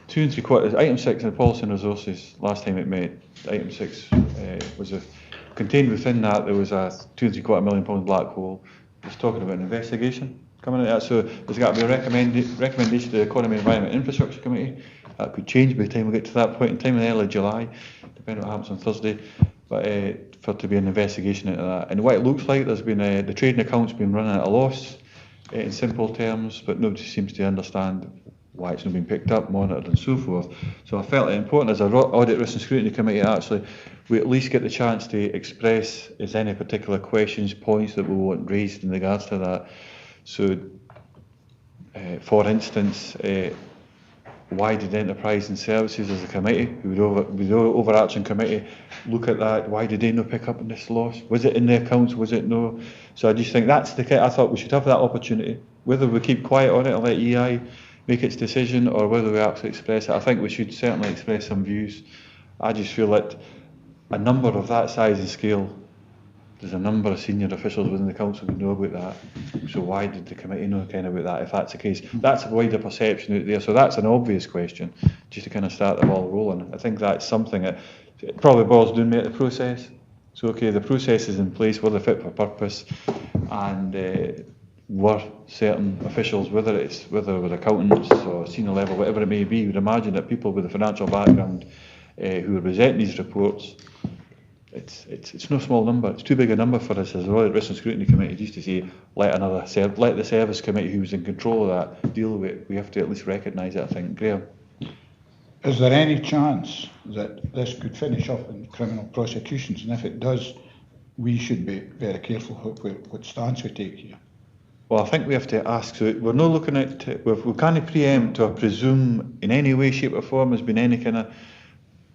2 3/4. Item 6 in the Policy and Resources. Last time it met, item 6 was contained within that. There was a £2 3/4 million black hole. It's talking about an investigation coming into that. So there's got to be a recommendation to the Economy, Environment and Infrastructure Committee. That could change by the time we get to that point in time in early July, depending on what happens on Thursday. But for it to be an investigation into that. And what it looks like, there's been the trading account's been running at a loss in simple terms, but nobody seems to understand why it's not been picked up, monitored and so forth. So I felt it important as an Audit, Risk and Scrutiny Committee actually we at least get the chance to express is any particular questions, points that we want raised in regards to that. So for instance, why did Enterprise and Services as a committee, with the overarching committee, look at that? Why did they not pick up on this loss? Was it in the accounts? Was it no? So I just think that's I thought we should have that opportunity. Whether we keep quiet on it and let EI make its decision or whether we actually express it, I think we should certainly express some views. I just feel that a number of that size and scale, there's a number of senior officials within the council who know about that. So why did the committee know about that if that's the case? That's a wider perception out there. So that's an obvious question, just to kind of start the ball rolling. I think that's something that it probably boils down to the process. So okay, the process is in place, were they fit for purpose, and were certain officials, whether it were accountants or senior level, whatever it may be, you would imagine that people with a financial background who are presenting these reports, it's no small number. It's too big a number for us as a Audit, Risk and Scrutiny Committee just to say let the Service Committee who was in control of that deal with it. We have to at least recognise it, I think. Graham? Is there any chance that this could finish up in criminal prosecutions? And if it does, we should be very careful what stance we take here. Well, I think we have to ask. So we're not looking at. We can't preempt or presume in any way, shape, or form there's been any kind of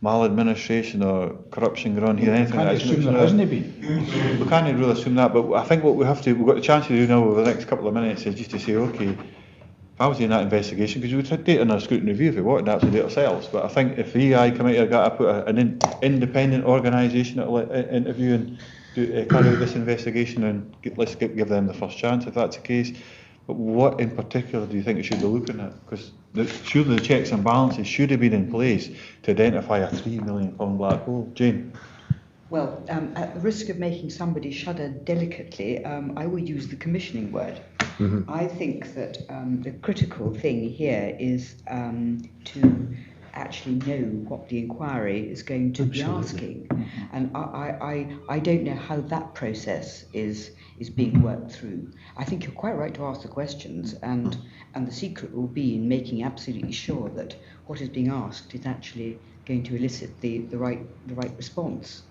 maladministration or corruption going on here. Anything We can't assume there hasn't been. We can't really assume that, but I think what we've got the chance to do now over the next couple of minutes is just to say, okay, if I was in that investigation, because we would have data in our scrutiny review if we wanted to actually do it ourselves, but I think if the EI committee had got to put an independent organisation to interview and carry out this investigation, and let's give them the first chance if that's the case. But what in particular do you think it should be looking at? Because surely the checks and balances should have been in place to identify a £3 million black hole. Jane? Well, at the risk of making somebody shudder delicately, I will use the commissioning word. Mm-hmm. I think that the critical thing here is to actually know what the inquiry is going to be asking. And I don't know how that process is being worked through. I think you're quite right to ask the questions, and the secret will be in making absolutely sure that what is being asked is actually going to elicit the right response.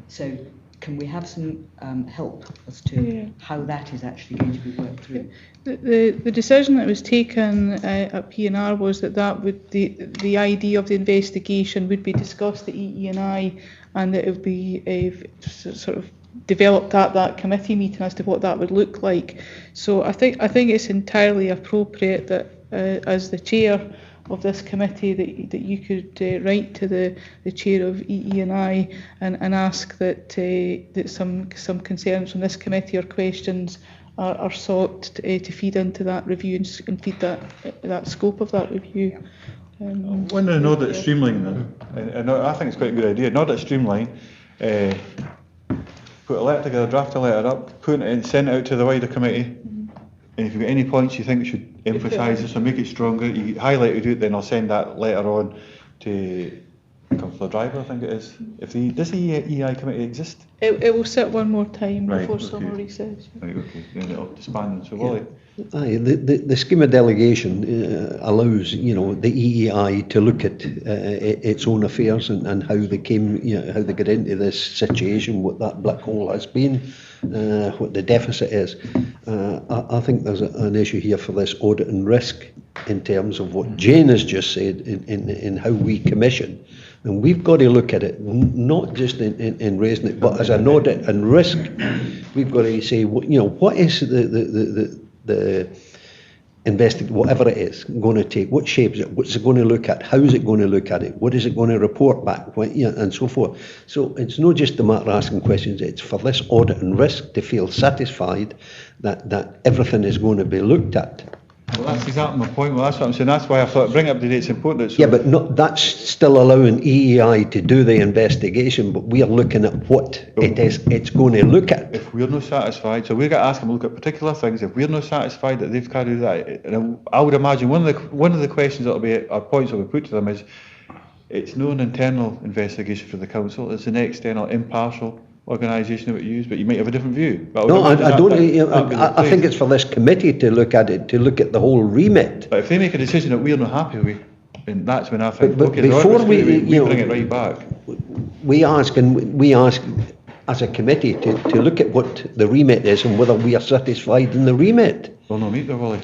So can we have some help as to how that is actually going to be worked through? The decision that was taken at P&R was that would the idea of the investigation would be discussed at EE&I, and that it would be sort of developed at that committee meeting as to what that would look like. So I think it's entirely appropriate that as the chair of this committee that you could write to the chair of EE&I and ask that some concerns from this committee or questions are sought to feed into that review and feed that scope of that review. When an audit streamline, and I think it's quite a good idea. An audit streamline, put a letter together, draft a letter up, put it in, send it out to the wider committee. And if you've got any points you think should emphasise this or make it stronger, you highlight to do it, then I'll send that letter on to Councillor Driver, I think it is. Does the EI committee exist? It will sit one more time Right, before okay. summer recess. Right, okay, then it'll disband, so will it? Aye, the scheme of delegation allows, the EEI to look at its own affairs and how they came, how they got into this situation, what that black hole has been, what the deficit is. I think there's an issue here for this audit and risk in terms of what Jane has just said in how we commission. And we've got to look at it, not just in raising it, but as an audit and risk. We've got to say, what is the whatever it is going to take, what shape is it, what's it going to look at, how is it going to look at it, what is it going to report back, and so forth. So it's not just a matter of asking questions, it's for this audit and risk to feel satisfied that everything is going to be looked at. Well, that's exactly my point. Well, that's what I'm saying. That's why I thought bring up to date is important. So But that's still allowing EEI to do the investigation, but we are looking at what it's going to look at. If we're not satisfied, so we've got to ask them to look at particular things. If we're not satisfied that they've carried that, and I would imagine one of the questions that'll be, or points that we put to them is, it's not an internal investigation for the council. It's an external, impartial organisation that we use, but you might have a different view. No, I don't. I think it's for this committee to look at it, to look at the whole remit. But if they make a decision that we're not happy with, then that's when I think, But okay, before we bring it right back. We ask as a committee to look at what the remit is and whether we are satisfied in the remit. We'll not meet there, will they?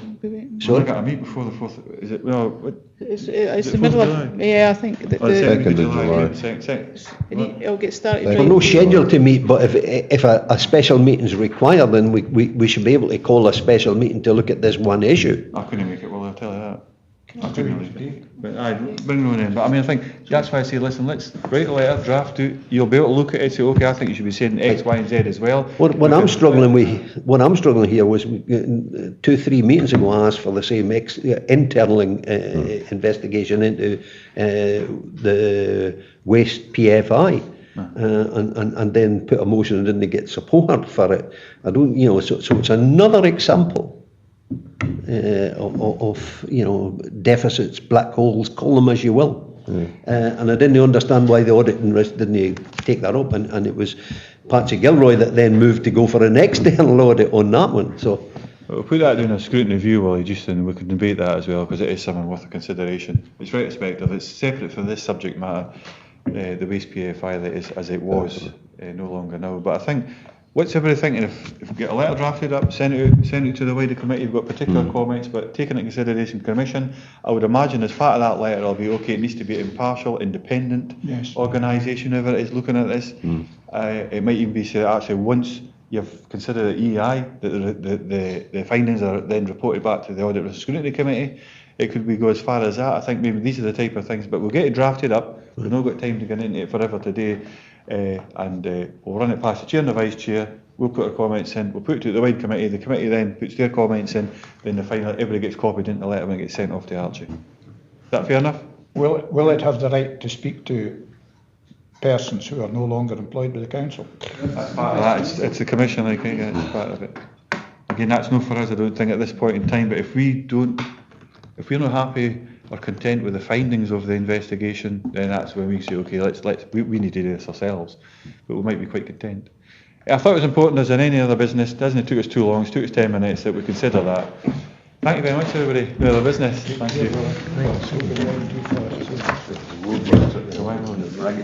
So we've got to meet before the 4th. Is it? Well, it's the middle of. Yeah, I think that the 2nd of July. It'll get started. We're no schedule to meet, but if a special meeting is required, then we should be able to call a special meeting to look at this one issue. I couldn't make it. Well, I'll tell you that. I couldn't really. But I bring it on in. But I mean, I think that's why I say, listen, let's write a letter, draft it. You'll be able to look at it. Say, okay, I think you should be saying X, Y, and Z as well. What I'm struggling here was 2-3 meetings ago I asked for the same internal investigation into the waste PFI. And then put a motion and didn't get support for it. I don't, so it's another example of deficits, black holes, call them as you will. And I didn't understand why the audit and risk didn't take that up, and it was Patsy Gilroy that then moved to go for an external audit on that one. So we'll put that in a scrutiny review, Willie, just and we can debate that as well, because it is something worth a consideration. It's retrospective, it's separate from this subject matter, the waste PFI that is as it was, no longer now. But I think, what's everybody thinking? If we get a letter drafted up, send it to the wider committee, we've got particular comments, but taking into consideration commission, I would imagine as part of that letter it'll be, okay, it needs to be impartial, independent organisation, whoever it is looking at this. It might even be said, actually, once you've considered the EI, that the findings are then reported back to the Audit and Scrutiny Committee. It could go as far as that. I think maybe these are the type of things, but we'll get it drafted up. We've not got time to get into it forever today. And we'll run it past the chair and the vice chair. We'll put our comments in. We'll put it to the wide committee. The committee then puts their comments in. Then the final, everybody gets copied into the letter and it gets sent off to Archie. Is that fair enough? Will it have the right to speak to persons who are no longer employed by the council? That's part of that. It's the commission. It's part of it. Again, that's not for us. I don't think at this point in time. But if we're not happy are content with the findings of the investigation, then that's when we say, okay, we need to do this ourselves, but we might be quite content. I thought it was important, as in any other business, doesn't took us too long, it took us 10 minutes, that we consider that. Thank you very much, everybody, for the business. Thank you.